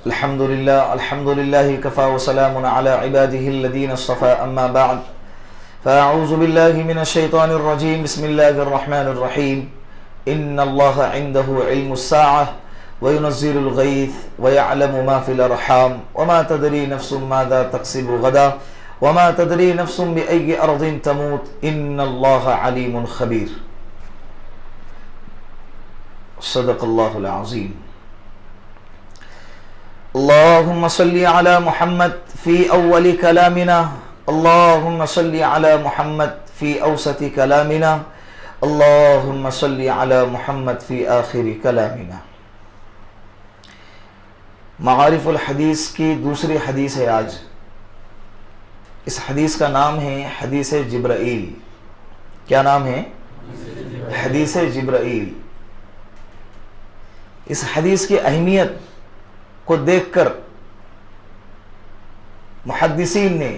الحمد لله كفى وسلام على عباده الذين اصطفى أما بعد فأعوذ بالله من الشيطان الرجيم بسم الله الرحمن الرحيم إن الله عنده علم الساعة وينزل الغيث ويعلم ما في الأرحام وما تدري نفس ماذا تكسب غدا وما تدري نفس بأي أرض تموت إن الله عليم خبير صدق الله العظيم. اللهم صل على محمد في أول كلامنا اللهم صل على محمد في أوسط كلامنا اللهم صل على محمد في آخر كلامنا. معارف الحدیث کی دوسری حدیث ہے آج. اس حدیث کا نام ہے حدیث جبرائیل. کیا نام ہے؟ حدیث جبرائیل. اس حدیث کی اہمیت کو دیکھ کر محدثین نے،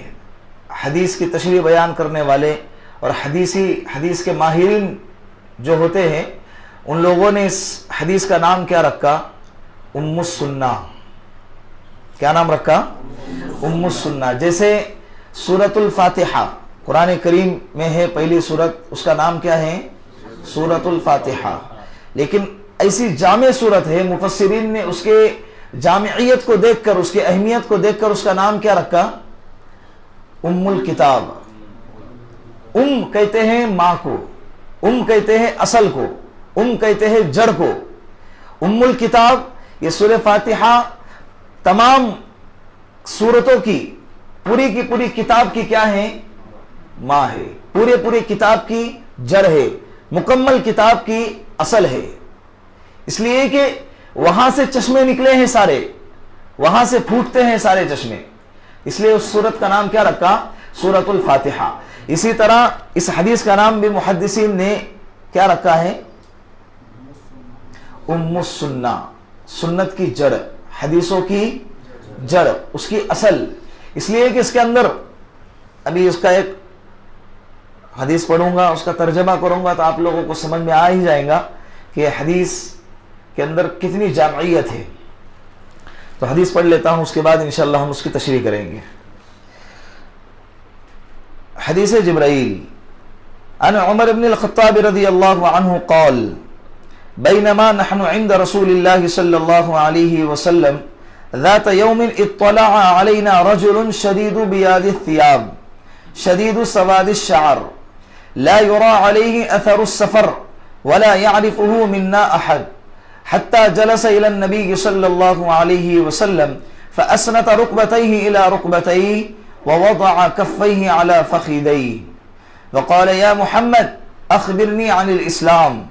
حدیث کی تشریح بیان کرنے والے اور حدیث کے ماہرین جو ہوتے ہیں، ان لوگوں نے اس حدیث کا نام کیا رکھا؟ ام السنہ. کیا نام رکھا؟ ام السنہ. جیسے سورۃ الفاتحہ قرآن کریم میں ہے پہلی سورت، اس کا نام کیا ہے؟ سورۃ الفاتحہ. لیکن ایسی جامع سورت ہے، مفسرین نے اس کے جامعیت کو دیکھ کر، اس کی اہمیت کو دیکھ کر اس کا نام کیا رکھا؟ ام الکتاب. ام کہتے ہیں ماں کو، ام کہتے ہیں اصل کو، ام کہتے ہیں جڑ کو. ام الکتاب، یہ سورہ فاتحہ تمام سورتوں کی پوری کتاب کی کیا ہے؟ ماں ہے. پوری کتاب کی جڑ ہے، مکمل کتاب کی اصل ہے. اس لیے کہ وہاں سے چشمے نکلے ہیں سارے، وہاں سے پھوٹتے ہیں سارے چشمے. اس لیے اس سورت کا نام کیا رکھا؟ سورۃ الفاتحہ. اسی طرح اس حدیث کا نام بھی محدثین نے کیا رکھا ہے؟ ام السنہ. سنت کی جڑ، حدیثوں کی جڑ، اس کی اصل. اس لیے کہ اس کے اندر ابھی اس کا ایک حدیث پڑھوں گا، اس کا ترجمہ کروں گا تو آپ لوگوں کو سمجھ میں آ ہی جائے گا کہ حدیث کے اندر کتنی جامعیت ہے. تو حدیث پڑھ لیتا ہوں، اس کے بعد انشاءاللہ ہم اس کی تشریح کریں گے. حدیث جبرائیل. عن عمر بن الخطاب رضی اللہ عنہ قال بینما نحن عند رسول اللہ صلی اللہ علیہ وسلم ذات يوم اطلع علينا رجل شديد بياض الثياب شديد سواد الشعر لا يرى عليه أثر السفر ولا يعرفه منا أحد حتى جلس إلى النبي صلى الله عليه وسلم فأسند ركبتيه إلى ركبتيه ووضع كفيه على فخذيه وقال يا محمد أخبرني عن الإسلام.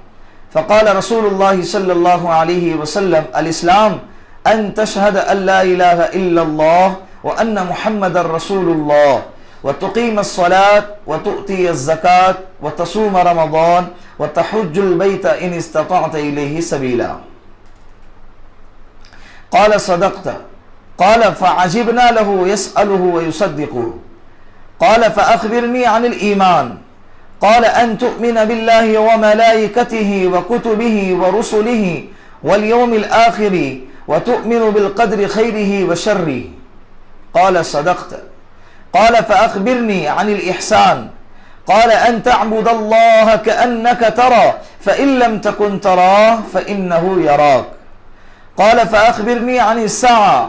فقال رسول الله صلى الله عليه وسلم الإسلام أن تشهد أن لا إله إلا الله وأن محمد رسول الله وتقيم الصلاة وتؤتي الزكاة وتصوم رمضان وتحج البيت إن استطعت إليه سبيلا. قال صدقت. قال فعجبنا له يسأله ويصدقه. قال فأخبرني عن الإيمان. قال أن تؤمن بالله وملائكته وكتبه ورسله واليوم الآخر وتؤمن بالقدر خيره وشره. قال صدقت. قال فأخبرني عن الإحسان. قال أن تعبد الله كأنك ترى فإن لم تكن تراه فإنه يراك. قال فأخبرني عن الساعة.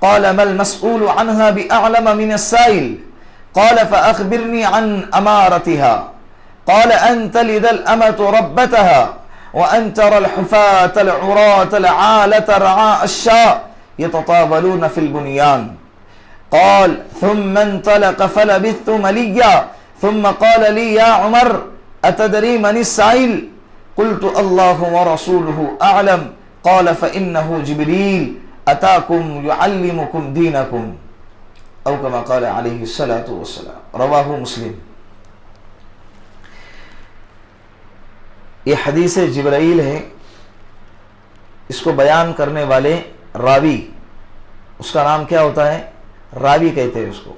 قال ما المسؤول عنها بأعلم من السائل. قال فأخبرني عن أمارتها. قال أن تلد الأمة ربتها وأن ترى الحفاة العراة العالة رعاء الشاء يتطاولون في البنيان. قال ثم انطلق فلبثت مليا ثم قال لي يا عمر أتدري من السائل؟ قلت الله ورسوله أعلم. قال فإنه جبريل أتاكم يعلمكم دينكم أو كما قال عليه الصلاة والسلام. رواه مسلم. یہ حدیث جبرائیل ہے. اس کو بیان کرنے والے راوی، اس کا نام کیا ہوتا ہے؟ راوی کہتے ہیں اس کو.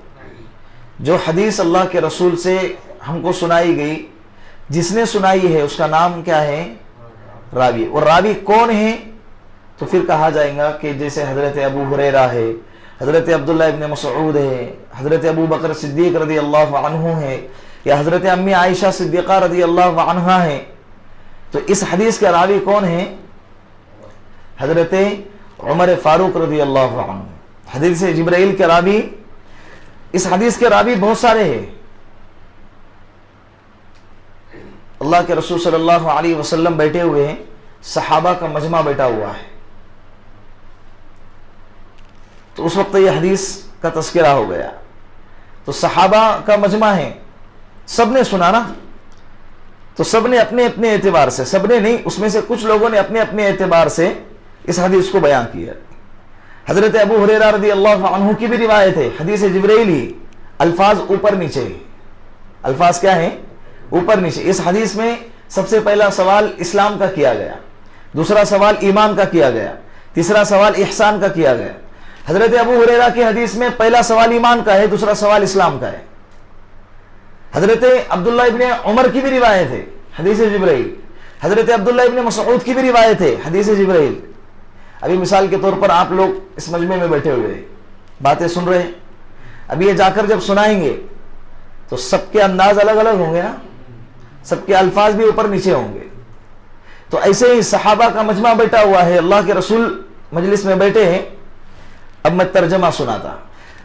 جو حدیث اللہ کے رسول سے ہم کو سنائی گئی، جس نے سنائی ہے اس کا نام کیا ہے؟ راوی. اور راوی کون ہے؟ تو پھر کہا جائے گا کہ جیسے حضرت ابو ہریرہ ہے، حضرت عبداللہ ابن مسعود ہے، حضرت ابو بکر صدیق رضی اللہ عنہ ہے، یا حضرت امی عائشہ صدیقہ رضی اللہ عنہا ہے، تو اس حدیث کے راوی کون ہیں؟ حضرت عمر فاروق رضی اللہ عنہ۔ حدیث جبرائیل کے راوی، اس حدیث کے راوی بہت سارے ہیں۔ اللہ کے رسول صلی اللہ علیہ وسلم بیٹھے ہوئے ہیں، صحابہ کا مجمع بیٹھا ہوا ہے، تو اس وقت یہ حدیث کا تذکرہ ہو گیا، تو صحابہ کا مجمع ہے، سب نے سنا نا، تو سب نے اپنے اپنے اعتبار سے، سب نے نہیں، اس میں سے کچھ لوگوں نے اپنے اپنے اعتبار سے اس حدیث کو بیان کیا۔ حضرت ابو ہریرہ رضی اللہ عنہ کی بھی روایت ہے، حدیث جبرائیلی، الفاظ اوپر نیچے، الفاظ کیا ہیں؟ اوپر نیچے۔ اس حدیث میں سب سے پہلا سوال اسلام کا کیا گیا، دوسرا سوال ایمان کا کیا گیا، تیسرا سوال احسان کا کیا گیا۔ حضرت ابو ہریرہ کی حدیث میں پہلا سوال ایمان کا ہے، دوسرا سوال اسلام کا ہے۔ حضرت عبداللہ ابن عمر کی بھی روایت ہے، حدیث جبرائیل۔ حضرت عبداللہ ابن مسعود کی بھی روایت ہے، حدیث جبرائیل۔ ابھی مثال کے طور پر آپ لوگ اس مجمع میں بیٹھے ہوئے ہیں، باتیں سن رہے ہیں، ابھی یہ جا کر جب سنائیں گے تو سب کے انداز الگ الگ ہوں گے نا، سب کے الفاظ بھی اوپر نیچے ہوں گے۔ تو ایسے ہی صحابہ کا مجمع بیٹھا ہوا ہے، اللہ کے رسول مجلس میں بیٹھے ہیں۔ اب میں ترجمہ سناتا۔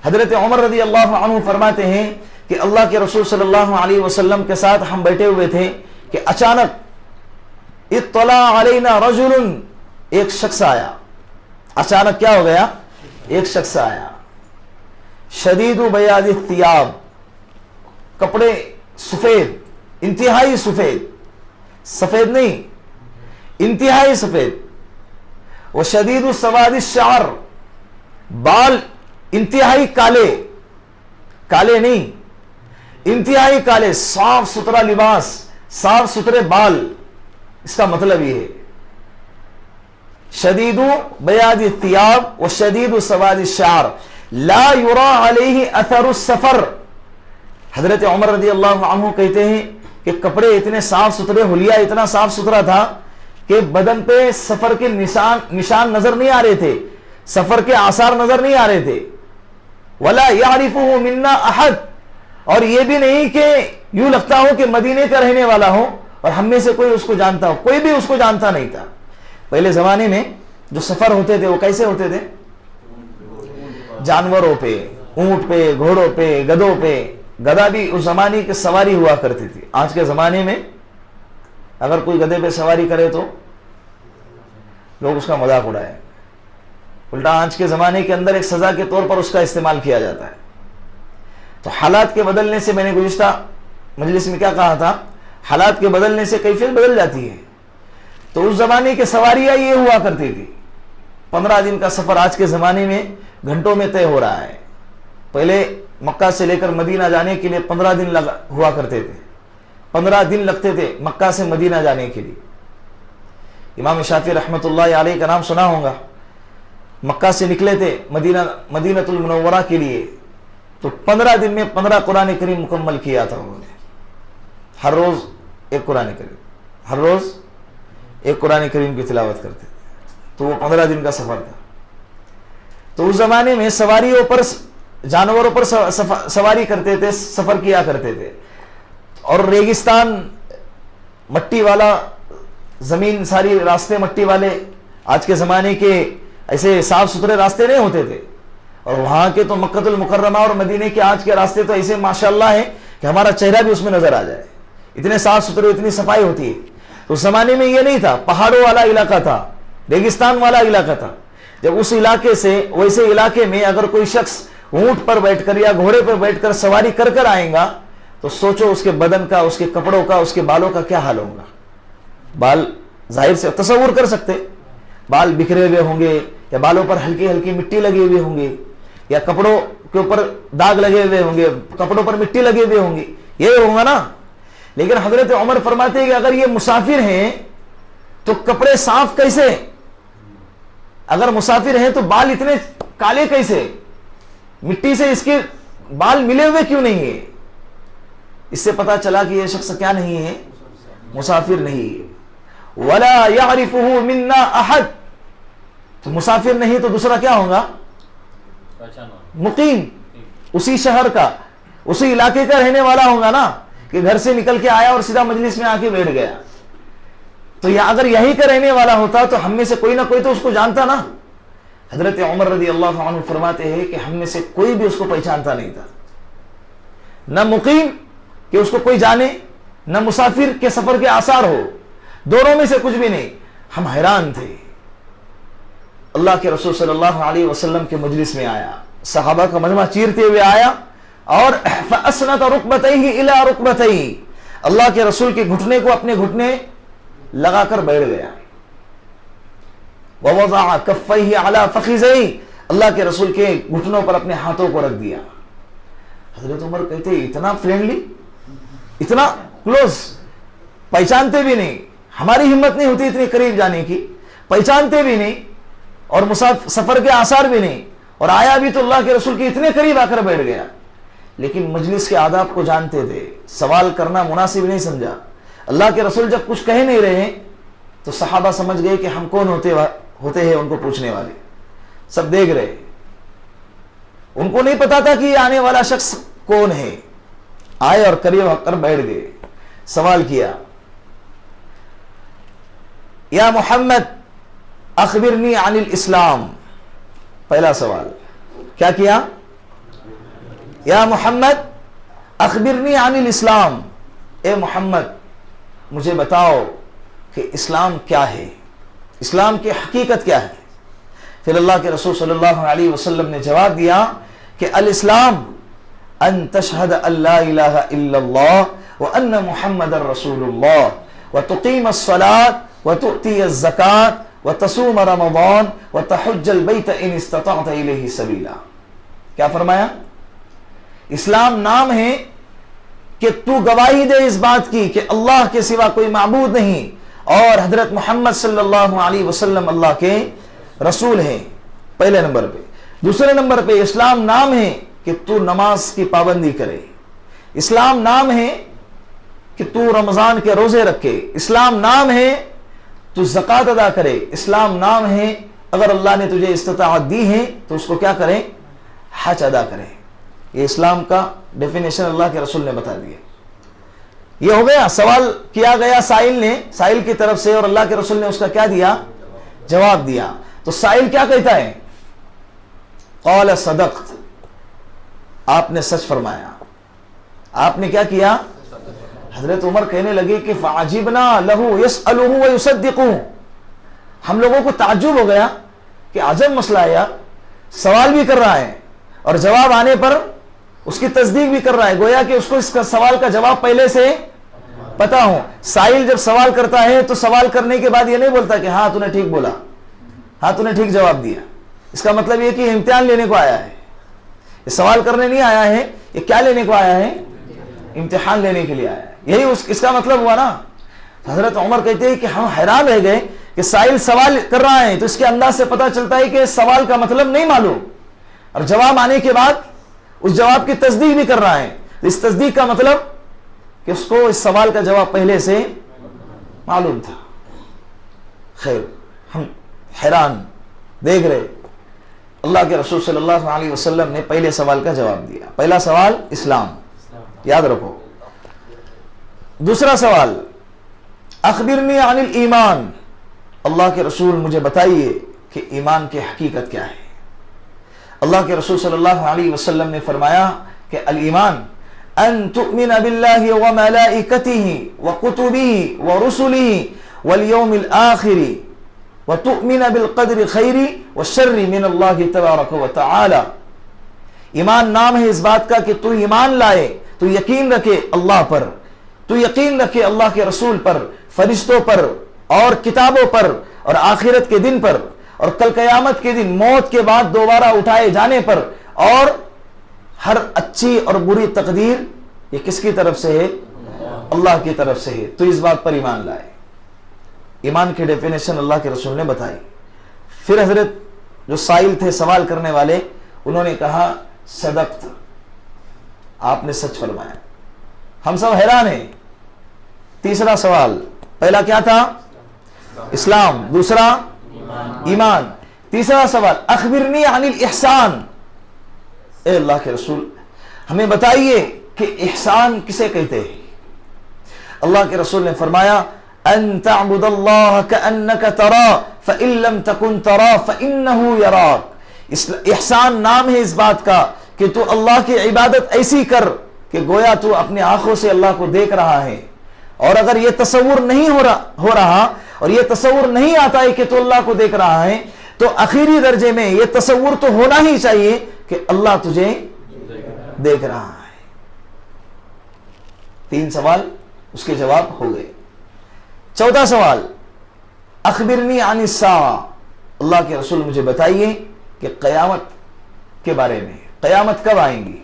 حضرت عمر رضی اللہ عنہ فرماتے ہیں کہ اللہ کے رسول صلی اللہ علیہ وسلم کے ساتھ ہم بیٹھے ہوئے تھے کہ اچانک اطلع علینا رجل، ایک شخص آیا۔ اچانک کیا ہو گیا؟ ایک شخص آیا، شدید بیاض الثیاب، کپڑے سفید، انتہائی سفید، سفید نہیں انتہائی سفید، وہ شدید سواد الشعر، بال انتہائی کالے، کالے نہیں انتہائی کالے، صاف ستھرا لباس، صاف ستھرے بال، اس کا مطلب یہ ہے شدید بیاض الثیاب و شدید سواد الشعر لا یرا علیہ اثر السفر۔ حضرت عمر رضی اللہ عنہ کہتے ہیں کہ کپڑے اتنے صاف ستھرے، حلیہ اتنا صاف ستھرا تھا کہ بدن پہ سفر کے نشان نظر نہیں آ رہے تھے، سفر کے آثار نظر نہیں آ رہے تھے۔ ولا یعرفہ منا احد، اور یہ بھی نہیں کہ یوں لگتا ہو کہ مدینے کا رہنے والا ہو اور ہم میں سے کوئی اس کو جانتا ہو، کوئی بھی اس کو جانتا نہیں تھا۔ پہلے زمانے میں جو سفر ہوتے تھے وہ کیسے ہوتے تھے؟ جانوروں پہ، اونٹ پہ، گھوڑوں پہ، گدھوں پہ۔ گدھا بھی اس زمانے کی سواری ہوا کرتی تھی۔ آج کے زمانے میں اگر کوئی گدھے پہ سواری کرے تو لوگ اس کا مذاق اڑائے، الٹا آج کے زمانے کے اندر ایک سزا کے طور پر اس کا استعمال کیا جاتا ہے۔ تو حالات کے بدلنے سے، میں نے گزشتہ مجلس میں کیا کہا تھا، حالات کے بدلنے سے کیفیت بدل جاتی ہے۔ تو اس زمانے کی سواریاں یہ ہوا کرتی تھی، 15 دن کا سفر آج کے زمانے میں گھنٹوں میں طے ہو رہا ہے۔ پہلے مکہ سے لے کر مدینہ جانے کے لیے 15 دن ہوا کرتے تھے، 15 دن لگتے تھے مکہ سے مدینہ جانے کے لیے۔ امام شافعی رحمۃ اللہ علیہ کا نام سنا ہوگا، مکہ سے نکلے تھے مدینہ المنورہ کے لیے، تو 15 دن میں 15 قرآن کریم مکمل کیا تھا انہوں نے۔ ہر روز ایک قرآن کریم، ہر روز ایک قرآن کریم کی تلاوت کرتے تھے، تو وہ 15 دن کا سفر تھا۔ تو اس زمانے میں سواریوں پر، جانوروں پر سواری کرتے تھے، سفر کیا کرتے تھے، اور ریگستان، مٹی والا زمین، ساری راستے مٹی والے، آج کے زمانے کے ایسے صاف ستھرے راستے نہیں ہوتے تھے۔ اور وہاں کے تو مکہ المکرمہ اور مدینے کے آج کے راستے تو ایسے ماشاءاللہ ہیں کہ ہمارا چہرہ بھی اس میں نظر آ جائے، اتنے صاف ستھرے، اتنی صفائی ہوتی ہے۔ تو اس زمانے میں یہ نہیں تھا، پہاڑوں والا علاقہ تھا، ریگستان والا علاقہ تھا۔ جب اس علاقے سے، ویسے علاقے میں اگر کوئی شخص اونٹ پر بیٹھ کر یا گھوڑے پر بیٹھ کر سواری کر کر آئیں گا تو سوچو اس کے بدن کا، اس کے کپڑوں کا، اس کے بالوں کا کیا حال ہوگا۔ بال ظاہر سے تصور کر سکتے، بال بکھرے ہوئے ہوں گے، یا بالوں پر ہلکی ہلکی مٹی لگی ہوئی ہوں گی، یا کپڑوں کے اوپر داغ لگے ہوئے ہوں گے، کپڑوں پر مٹی لگی ہوئی ہوں گی، یہ ہوگا نا۔ لیکن حضرت عمر فرماتے ہیں کہ اگر یہ مسافر ہیں تو کپڑے صاف کیسے؟ اگر مسافر ہیں تو بال اتنے کالے کیسے؟ مٹی سے اس کے بال ملے ہوئے کیوں نہیں ہے؟ اس سے پتا چلا کہ یہ شخص کیا نہیں ہے، مسافر نہیں ہے۔ وَلَا يَعْرِفُهُ مِنَّا أَحَدٌ، تو مسافر نہیں تو دوسرا کیا ہوگا؟ مقیم، اسی شہر کا اسی علاقے کا رہنے والا ہوگا نا، کہ گھر سے نکل کے آیا اور سیدھا مجلس میں آ کے بیٹھ گیا. تو اگر یہی کا رہنے والا ہوتا تو ہم میں سے کوئی نہ کوئی تو اس کو جانتا نا. حضرت عمر رضی اللہ عنہ فرماتے ہیں کہ ہم میں سے کوئی بھی اس کو پہچانتا نہیں تھا، نہ مقیم کہ اس کو کوئی جانے، نہ مسافر کے سفر کے آثار ہو، دونوں میں سے کچھ بھی نہیں. ہم حیران تھے. اللہ کے رسول صلی اللہ علیہ وسلم کے مجلس میں آیا، صحابہ کا مجمع چیرتے ہوئے آیا اور فَأَسْنَتَ رُكْبَتَيْهِ إِلَىٰ رُكْبَتَيْهِ، اللہ کے رسول کے گھٹنے کو اپنے گھٹنے لگا کر بیٹھ گیا. وَوَضَعَ كَفَّيْهِ عَلَىٰ فَخِذَيْهِ، اللہ کے رسول کے گھٹنوں پر اپنے ہاتھوں کو رکھ دیا. حضرت عمر کہتے اتنا فرینڈلی، اتنا کلوز، پہچانتے بھی نہیں. ہماری ہمت نہیں ہوتی اتنی قریب جانے کی، پہچانتے بھی نہیں اور سفر کے آثار بھی نہیں، اور آیا بھی تو اللہ کے رسول کے اتنے قریب آ کر بیٹھ گیا. لیکن مجلس کے آداب کو جانتے تھے، سوال کرنا مناسب نہیں سمجھا. اللہ کے رسول جب کچھ کہہ نہیں رہے تو صحابہ سمجھ گئے کہ ہم کون ہوتے ہیں ان کو پوچھنے والے. سب دیکھ رہے، ان کو نہیں پتا تھا کہ یہ آنے والا شخص کون ہے. آئے اور قریب آ کر بیٹھ گئے. سوال کیا، یا محمد اخبرنی عن الاسلام. پہلا سوال کیا کیا؟ یا محمد اخبرنی عن الاسلام، اے محمد مجھے بتاؤ کہ اسلام کیا ہے، اسلام کی حقیقت کیا ہے. پھر اللہ کے رسول صلی اللہ علیہ وسلم نے جواب دیا کہ الاسلام ان تشہد ان لا الہ الا اللہ وان محمد رسول اللہ وتقیم الصلاة وتؤتی الزکاة وتصوم رمضان وتحج البیت ان استطعت الیہ سبیلا. کیا فرمایا؟ اسلام نام ہے کہ تو گواہی دے اس بات کی کہ اللہ کے سوا کوئی معبود نہیں اور حضرت محمد صلی اللہ علیہ وسلم اللہ کے رسول ہیں، پہلے نمبر پہ. دوسرے نمبر پہ اسلام نام ہے کہ تو نماز کی پابندی کرے. اسلام نام ہے کہ تو رمضان کے روزے رکھے. اسلام نام ہے تو زکوٰۃ ادا کرے. اسلام نام ہے اگر اللہ نے تجھے استطاعت دی ہے تو اس کو کیا کرے؟ حج ادا کرے. یہ اسلام کا ڈیفینیشن اللہ کے رسول نے بتا دیا. یہ ہو گیا، سوال کیا گیا سائل کی طرف سے اور اللہ کے رسول نے اس کا کیا دیا؟ جواب دیا. تو سائل کیا کہتا ہے؟ قال صدقت، آپ نے سچ فرمایا. آپ نے کیا کیا؟ حضرت عمر کہنے لگے کہ فعجبنا له يسأله ويصدقه. ہم لوگوں کو تعجب ہو گیا کہ عجب مسئلہ ہے یار، سوال بھی کر رہا ہے اور جواب آنے پر اس کی تصدیق بھی کر رہا ہے، گویا کہ اس کو اس کا سوال کا جواب پہلے سے پتا ہو. سائل جب سوال کرتا ہے تو سوال کرنے کے بعد یہ نہیں بولتا کہ ہاں تو نے ٹھیک بولا، ہاں تو نے ٹھیک جواب دیا. اس کا مطلب یہ کہ امتحان لینے کو آیا ہے، یہ سوال کرنے نہیں آیا ہے. یہ کیا لینے کو آیا ہے؟ امتحان لینے کے لیے آیا ہے. یہی اس کا مطلب ہوا نا. حضرت عمر کہتے ہیں کہ ہم حیران رہ گئے کہ سائل سوال کر رہا ہے تو اس کے انداز سے پتا چلتا ہے کہ سوال کا مطلب نہیں معلوم، اور جواب آنے کے بعد اس جواب کی تصدیق بھی کر رہا ہے. اس تصدیق کا مطلب کہ اس کو اس سوال کا جواب پہلے سے معلوم تھا. خیر، ہم حیران دیکھ رہے. اللہ کے رسول صلی اللہ علیہ وسلم نے پہلے سوال کا جواب دیا. پہلا سوال اسلام، یاد رکھو. دوسرا سوال اخبرنی عن الایمان، اللہ کے رسول مجھے بتائیے کہ ایمان کی حقیقت کیا ہے. اللہ کے رسول صلی اللہ علیہ وسلم نے فرمایا کہ الایمان ان تؤمن باللہ وملائکتہ وکتبہ ورسلہ والیوم الآخر وتؤمن بالقدر خیر والشر من اللہ تبارک وتعالی. ایمان نام ہے اس بات کا کہ تو ایمان لائے، تو یقین رکھے اللہ پر، تو یقین رکھے اللہ کے رسول پر، فرشتوں پر اور کتابوں پر اور آخرت کے دن پر اور کل قیامت کے دن موت کے بعد دوبارہ اٹھائے جانے پر، اور ہر اچھی اور بری تقدیر یہ کس کی طرف سے ہے؟ اللہ کی طرف سے ہے. تو اس بات پر ایمان لائے. ایمان کی ڈیفینیشن اللہ کے رسول نے بتائی. پھر حضرت جو سائل تھے، سوال کرنے والے، انہوں نے کہا صدقت، آپ نے سچ فرمایا. ہم سب حیران ہیں. تیسرا سوال، پہلا کیا تھا؟ اسلام. دوسرا ایمان. تیسرا سوال اخبرنی عن الاحسان، اے اللہ کے رسول ہمیں بتائیے کہ احسان کسے کہتے ہیں؟ اللہ کے رسول نے فرمایا ان تعبد اللہ کأنک ترا فإن لم تکن ترا فإنہ یراک۔ احسان نام ہے اس بات کا کہ تو اللہ کی عبادت ایسی کر کہ گویا تو اپنے آنکھوں سے اللہ کو دیکھ رہا ہے، اور اگر یہ تصور نہیں ہو رہا اور یہ تصور نہیں آتا ہے کہ تو اللہ کو دیکھ رہا ہے، تو آخری درجے میں یہ تصور تو ہونا ہی چاہیے کہ اللہ تجھے دیکھ رہا ہے۔ 3 سوال اس کے جواب ہو گئے۔ چوتھا سوال اخبرنی عن الساعہ، اللہ کے رسول مجھے بتائیے کہ قیامت کے بارے میں، قیامت کب آئیں گی؟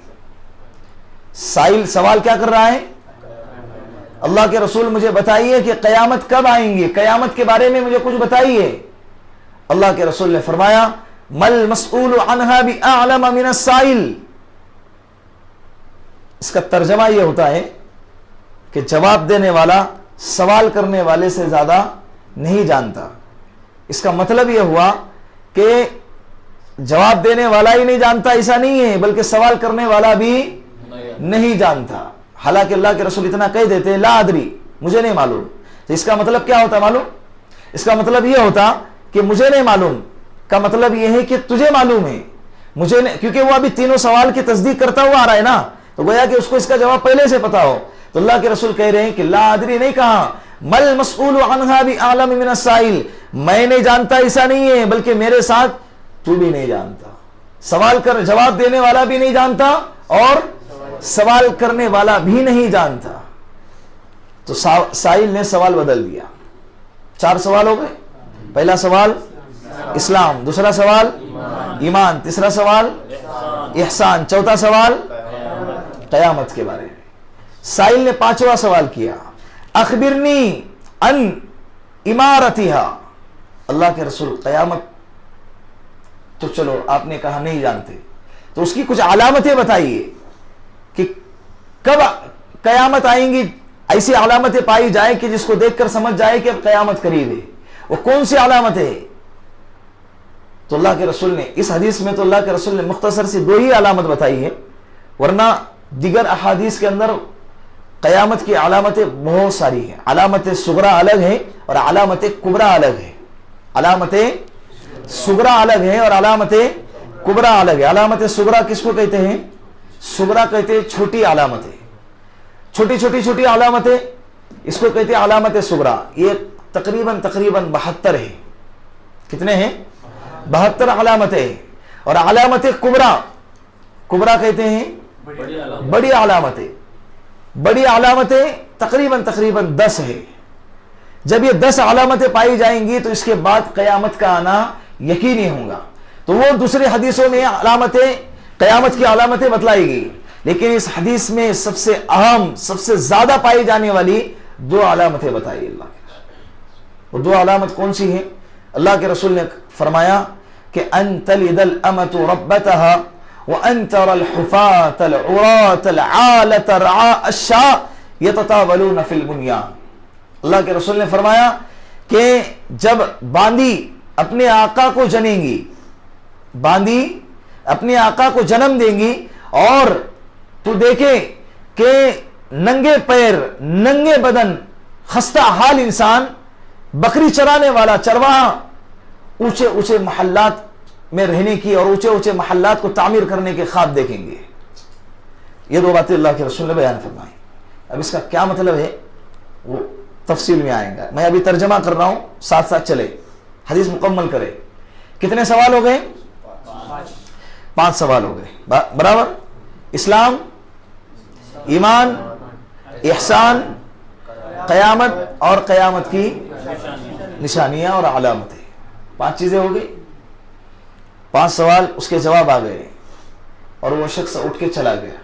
سائل سوال کیا کر رہا ہے؟ اللہ کے رسول مجھے بتائیے کہ قیامت کب آئیں گی، قیامت کے بارے میں مجھے کچھ بتائیے۔ اللہ کے رسول نے فرمایا مل مسئول عنہا باعلم من السائل۔ اس کا ترجمہ یہ ہوتا ہے کہ جواب دینے والا سوال کرنے والے سے زیادہ نہیں جانتا۔ اس کا مطلب یہ ہوا کہ جواب دینے والا ہی نہیں جانتا ایسا نہیں ہے، بلکہ سوال کرنے والا بھی نہیں جانتا۔ حالانکہ اللہ کے رسول اتنا کہہ دیتے لا ادری، مجھے نہیں معلوم، تو اس کا مطلب کیا ہوتا معلوم؟ اس کا مطلب یہ ہوتا کہ مجھے نہیں معلوم کا مطلب یہ ہے کہ تجھے معلوم ہے، مجھے نہیں، کیونکہ وہ ابھی تینوں سوال کی تصدیق کرتا ہوا آ رہا ہے نا، تو گویا کہ اس کو اس کا جواب پہلے سے پتا ہو۔ تو اللہ کے رسول کہہ رہے ہیں کہ لا ادری نہیں کہا، مل مسئول عنہا باعلم من السائل، میں نہیں جانتا ایسا نہیں ہے، بلکہ میرے ساتھ تو بھی نہیں جانتا، سوال کر جواب دینے والا بھی نہیں جانتا اور سوال کرنے والا بھی نہیں جانتا۔ تو سائل نے سوال بدل دیا۔ 4 سوال ہو گئے۔ پہلا سوال اسلام، دوسرا سوال ایمان، تیسرا سوال احسان، چوتھا سوال قیامت کے بارے میں۔ سائل نے 5واں سوال کیا اخبرنی ان امارتہا، اللہ کے رسول قیامت تو چلو آپ نے کہا نہیں جانتے، تو اس کی کچھ علامتیں بتائیے کہ کب قیامت آئیں گی، ایسی علامتیں پائی جائے کہ جس کو دیکھ کر سمجھ جائے کہ اب قیامت قریب ہے، وہ کون سی علامت ہے؟ تو اللہ کے رسول نے اس حدیث میں تو اللہ کے رسول نے مختصر سی 2 ہی علامت بتائی ہے، ورنہ دیگر احادیث کے اندر قیامت کی علامتیں بہت ساری ہیں۔ علامت صغرا الگ ہے اور علامت کبرا الگ ہے، علامت صغرا الگ ہے اور علامت کبرا الگ ہے۔ علامت صغرا کس کو کہتے ہیں؟ صغرا کہتے ہیں چھوٹی علامتیں، چھوٹی علامتیں، اس کو کہتے ہیں علامت صغرا۔ یہ تقریباً 72 ہے۔ کتنے ہیں؟ 72 علامتیں۔ اور علامت کبرا کہتے ہیں بڑی علامتیں۔ بڑی علامتیں تقریباً 10 ہے۔ جب یہ 10 علامتیں پائی جائیں گی تو اس کے بعد قیامت کا آنا یقینی ہوگا۔ تو وہ دوسرے حدیثوں میں قیامت کی علامتیں بتلائی گئی، لیکن اس حدیث میں سب سے اہم، سب سے زیادہ پائی جانے والی 2 علامتیں بتائی اللہ کے۔ وہ 2 علامت کون سی ہیں؟ اللہ کے رسول نے فرمایا کہ ان تلد الامۃ ربتها وان ترى الحفاة العراة العالة رعاء الشاء يتطاولون في البنيان۔ اللہ کے رسول نے فرمایا کہ جب باندی اپنے آقا کو جنیں گی، باندی اپنے آقا کو جنم دیں گی، اور تو دیکھے کہ ننگے پیر، ننگے بدن، خستہ حال انسان، بکری چرانے والا چرواہا اونچے محلات میں رہنے کی اور اونچے محلات کو تعمیر کرنے کے خواب دیکھیں گے۔ یہ 2 باتیں اللہ کے رسول نے بیان فرمائی۔ اب اس کا کیا مطلب ہے وہ تفصیل میں آئیں گا، میں ابھی ترجمہ کر رہا ہوں، ساتھ ساتھ چلے، حدیث مکمل کرے۔ کتنے سوال ہو گئے؟ 5 سوال ہو گئے برابر۔ اسلام، ایمان، احسان، قیامت اور قیامت کی نشانیاں اور علامتیں، 5 چیزیں ہو گئی۔ 5 سوال اس کے جواب آ گئے اور وہ شخص اٹھ کے چلا گیا۔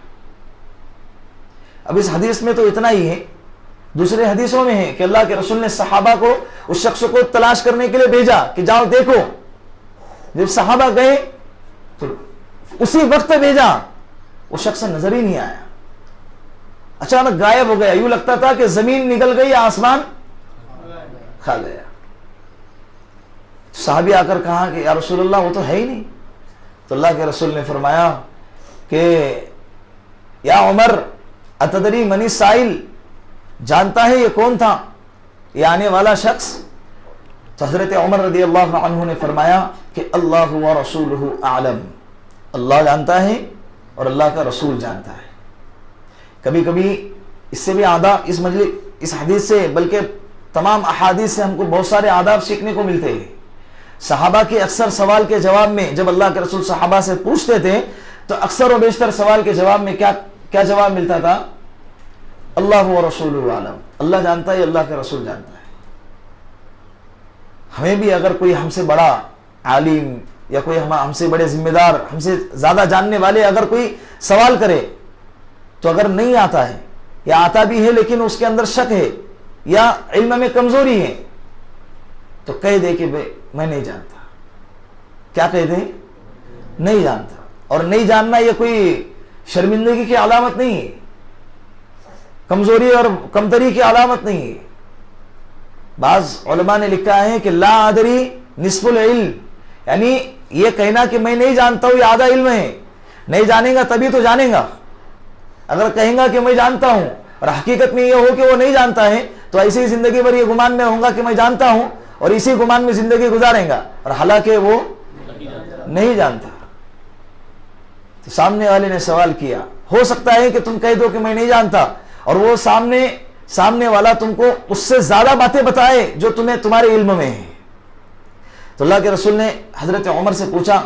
اب اس حدیث میں تو اتنا ہی ہے، دوسرے حدیثوں میں ہے کہ اللہ کے رسول نے صحابہ کو اس شخص کو تلاش کرنے کے لیے بھیجا کہ جاؤ دیکھو۔ جب صحابہ گئے تو اسی وقت بھیجا، وہ شخص نظر ہی نہیں آیا، اچانک غائب ہو گیا، یوں لگتا تھا کہ زمین نگل گئی، آسمان کھا گیا۔ صحابی آ کر کہا کہ یا رسول اللہ وہ تو ہے ہی نہیں. تو اللہ کے رسول نے فرمایا کہ یا عمر اتدری من السائل، جانتا ہے یہ کون تھا، یہ آنے والا شخص؟ تو حضرت عمر رضی اللہ عنہ نے فرمایا کہ اللہ و رسولہ اعلم، اللہ جانتا ہے اور اللہ کا رسول جانتا ہے. کبھی کبھی اس سے بھی آداب اس حدیث سے بلکہ تمام احادیث سے ہم کو بہت سارے آداب سیکھنے کو ملتے ہیں. صحابہ کے اکثر سوال کے جواب میں جب اللہ کے رسول صحابہ سے پوچھتے تھے تو اکثر و بیشتر سوال کے جواب میں کیا جواب ملتا تھا؟ اللہ و رسول عالم، اللہ جانتا ہے، اللہ کے رسول جانتا ہے. ہمیں بھی اگر کوئی ہم سے بڑا عالم یا کوئی ہم سے بڑے ذمہ دار، ہم سے زیادہ جاننے والے اگر کوئی سوال کرے تو اگر نہیں آتا ہے یا آتا بھی ہے لیکن اس کے اندر شک ہے یا علم میں کمزوری ہے تو کہہ دے کہ میں نہیں جانتا. کیا کہہ دے؟ نہیں جانتا. اور نہیں جاننا یہ کوئی شرمندگی کی علامت نہیں ہے، کمزوری اور کمتری کی علامت نہیں ہے. بعض علماء نے لکھا ہے کہ لا ادری نصف العلم، یعنی یہ کہنا کہ میں نہیں جانتا ہوں یہ آدھا علم ہے. نہیں جانے گا تبھی تو جانے گا. اگر کہیں گا کہ میں جانتا ہوں اور حقیقت میں یہ ہو کہ وہ نہیں جانتا ہے تو ایسی ہی زندگی بھر یہ گمان میں ہوگا کہ میں جانتا ہوں اور اسی گمان میں زندگی گزاریں گا اور حالانکہ وہ نہیں جانتا. تو سامنے والے نے سوال کیا، ہو سکتا ہے کہ تم کہہ دو کہ میں نہیں جانتا اور وہ سامنے والا تم کو اس سے زیادہ باتیں بتائے جو تمہارے علم میں ہیں. تو اللہ کے رسول نے حضرت عمر سے پوچھا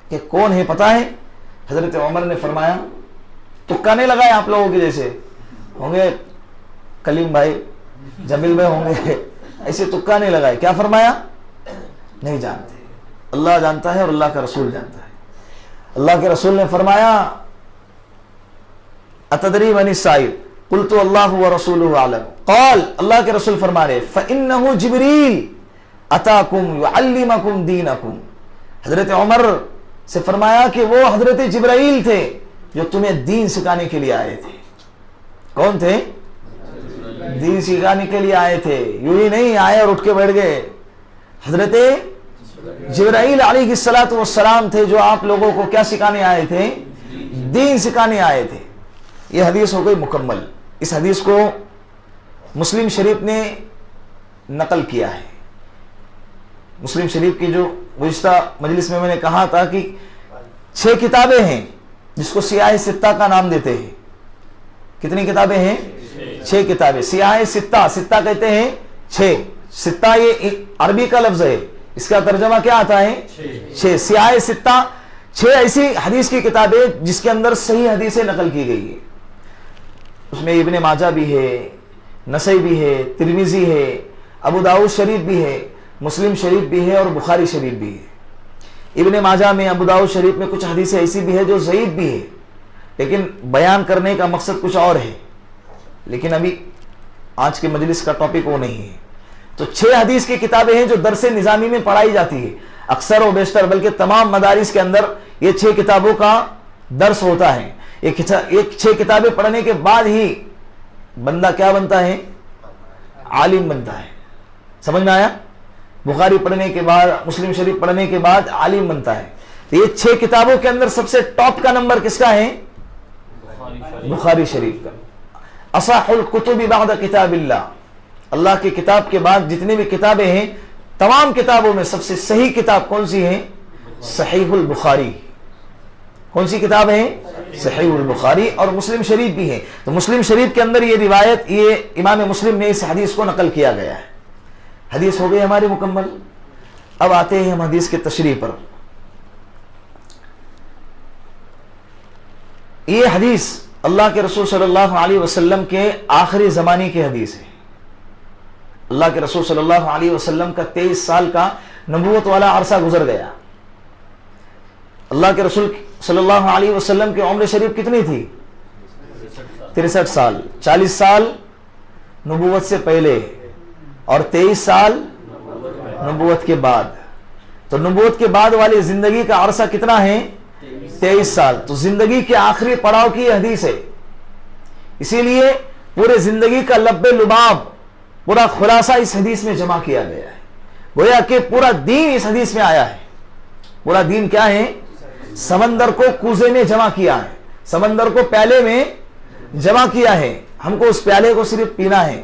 کہ کون ہے پتہ ہے؟ حضرت عمر نے فرمایا، تکا نہیں لگائے آپ لوگوں کے جیسے ہوں گے کلیم بھائی جمیل بھائی ہوں گے، ایسے تکا نہیں لگائے. کیا فرمایا؟ نہیں جانتے. اللہ جانتا ہے اور اللہ کا رسول جانتا ہے. اللہ کے رسول نے فرمایا اتدری من السائل قلت اللہ ورسولہ اعلم قال، اللہ کے رسول فرما رہے فإنہ جبریل اتاکم یعلمکم دینکم. حضرت عمر سے فرمایا کہ وہ حضرت جبرائیل تھے جو تمہیں دین سکھانے کے لیے آئے تھے. کون تھے؟ دین سکھانے کے لیے آئے تھے. یوں ہی نہیں آئے اور اٹھ کے بیٹھ گئے. حضرت جبرائیل علیہ الصلوۃ والسلام تھے جو آپ لوگوں کو کیا سکھانے آئے تھے؟ دین سکھانے آئے تھے. یہ حدیث ہو گئی مکمل. اس حدیث کو مسلم شریف نے نقل کیا ہے. مسلم شریف کی جو گزشتہ مجلس میں نے کہا تھا کہ 6 کتابیں ہیں جس کو سیاہ ستہ کا نام دیتے ہیں. کتنی کتابیں ہیں؟ 6 کتابیں. سیاہ ستہ، ستہ کہتے ہیں 6. ستہ یہ عربی کا لفظ ہے، اس کا ترجمہ کیا آتا ہے؟ 6. سیاہ ستہ 6 ایسی حدیث کی کتابیں جس کے اندر صحیح حدیثیں نقل کی گئی ہے. اس میں ابن ماجہ بھی ہے، نسائی بھی ہے، ترمذی ہے، ابو داؤد شریف بھی ہے، مسلم شریف بھی ہے اور بخاری شریف بھی ہے. ابن ماجہ میں، ابو داؤد شریف میں کچھ حدیثیں ایسی بھی ہے جو ضعیف بھی ہے، لیکن بیان کرنے کا مقصد کچھ اور ہے. لیکن ابھی آج کے مجلس کا ٹاپک وہ نہیں ہے. تو 6 حدیث کی کتابیں ہیں جو درس نظامی میں پڑھائی جاتی ہے. اکثر و بیشتر بلکہ تمام مدارس کے اندر یہ 6 کتابوں کا درس ہوتا ہے. ایک 6 کتابیں پڑھنے کے بعد ہی بندہ کیا بنتا ہے؟ عالم بنتا ہے. سمجھ میں آیا؟ بخاری پڑھنے کے بعد، مسلم شریف پڑھنے کے بعد عالم بنتا ہے. تو یہ 6 کتابوں کے اندر سب سے ٹاپ کا نمبر کس کا ہے؟ بخاری شریف کا. اصح الکتب بعد کتاب اللہ، اللہ کی کتاب کے بعد جتنی بھی کتابیں ہیں تمام کتابوں میں سب سے صحیح کتاب کون سی ہے؟ صحیح البخاری. کون سی کتاب ہے؟ صحیح البخاری. اور مسلم شریف بھی ہے. تو مسلم شریف کے اندر یہ روایت، یہ امام مسلم نے اس حدیث کو نقل کیا گیا ہے. حدیث ہو گئی ہماری مکمل. اب آتے ہیں ہم حدیث کے تشریح پر. یہ حدیث اللہ کے رسول صلی اللہ علیہ وسلم کے آخری زمانے کی حدیث ہے. اللہ کے رسول صلی اللہ علیہ وسلم کا 23 سال کا نبوت والا عرصہ گزر گیا. اللہ کے رسول صلی اللہ علیہ وسلم کی عمر شریف کتنی تھی؟ 63 سال. 40 سال نبوت سے پہلے اور 23 سال نبوت کے بعد. تو نبوت کے بعد والی زندگی کا عرصہ کتنا ہے؟ 23 سال. تو زندگی کے آخری پڑاؤ کی یہ حدیث ہے. اسی لیے پورے زندگی کا لب لباب، پورا خلاصہ اس حدیث میں جمع کیا گیا ہے. گویا کہ پورا دین اس حدیث میں آیا ہے. پورا دین کیا ہے؟ سمندر کو کوزے میں جمع کیا ہے, سمندر کو پیالے میں جمع کیا ہے, ہم کو اس پیالے کو صرف پینا ہے.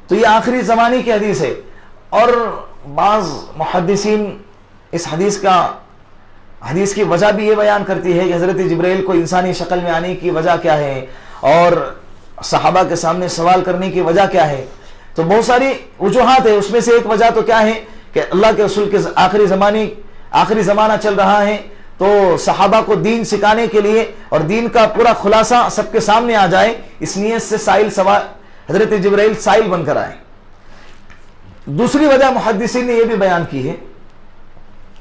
تو یہ آخری زمانے کی حدیث ہے. اور بعض محدثین اس حدیث کی وجہ بھی یہ بیان کرتی ہے کہ حضرت جبرائیل کو انسانی شکل میں آنے کی وجہ کیا ہے اور صحابہ کے سامنے سوال کرنے کی وجہ کیا ہے. تو بہت ساری وجوہات ہیں, اس میں سے ایک وجہ تو کیا ہے کہ اللہ کے رسول کے آخری زمانہ چل رہا ہے, تو صحابہ کو دین سکھانے کے لیے اور دین کا پورا خلاصہ سب کے سامنے آ جائے, اس نیت سے حضرت جبرائیل سائل بن کر آئے. دوسری وجہ محدثین نے یہ بھی بیان کی ہے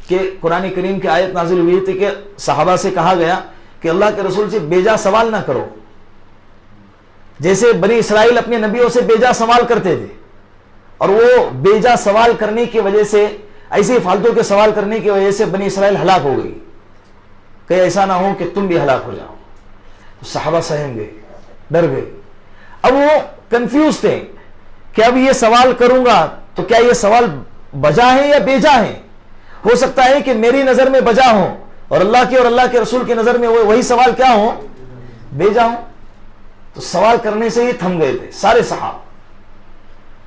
کہ قرآن کریم کی آیت نازل ہوئی تھی کہ صحابہ سے کہا گیا کہ اللہ کے رسول سے بیجا سوال نہ کرو, جیسے بنی اسرائیل اپنے نبیوں سے بیجا سوال کرتے تھے, اور وہ بیجا سوال کرنے کی وجہ سے, ایسے فالتو کے سوال کرنے کی وجہ سے بنی اسرائیل ہلاک ہو گئی, کہ ایسا نہ ہو کہ تم بھی ہلاک ہو جاؤ. تو صحابہ سہم گئے, ڈر گئے. اب وہ کنفیوز تھے کہ اب یہ سوال کروں گا تو کیا یہ سوال بجا ہے یا بیجا ہے؟ ہو سکتا ہے کہ میری نظر میں بجا ہو اور اللہ کے رسول کی نظر میں وہی سوال کیا ہو, بیجا ہو. تو سوال کرنے سے ہی تھم گئے تھے سارے صحابہ.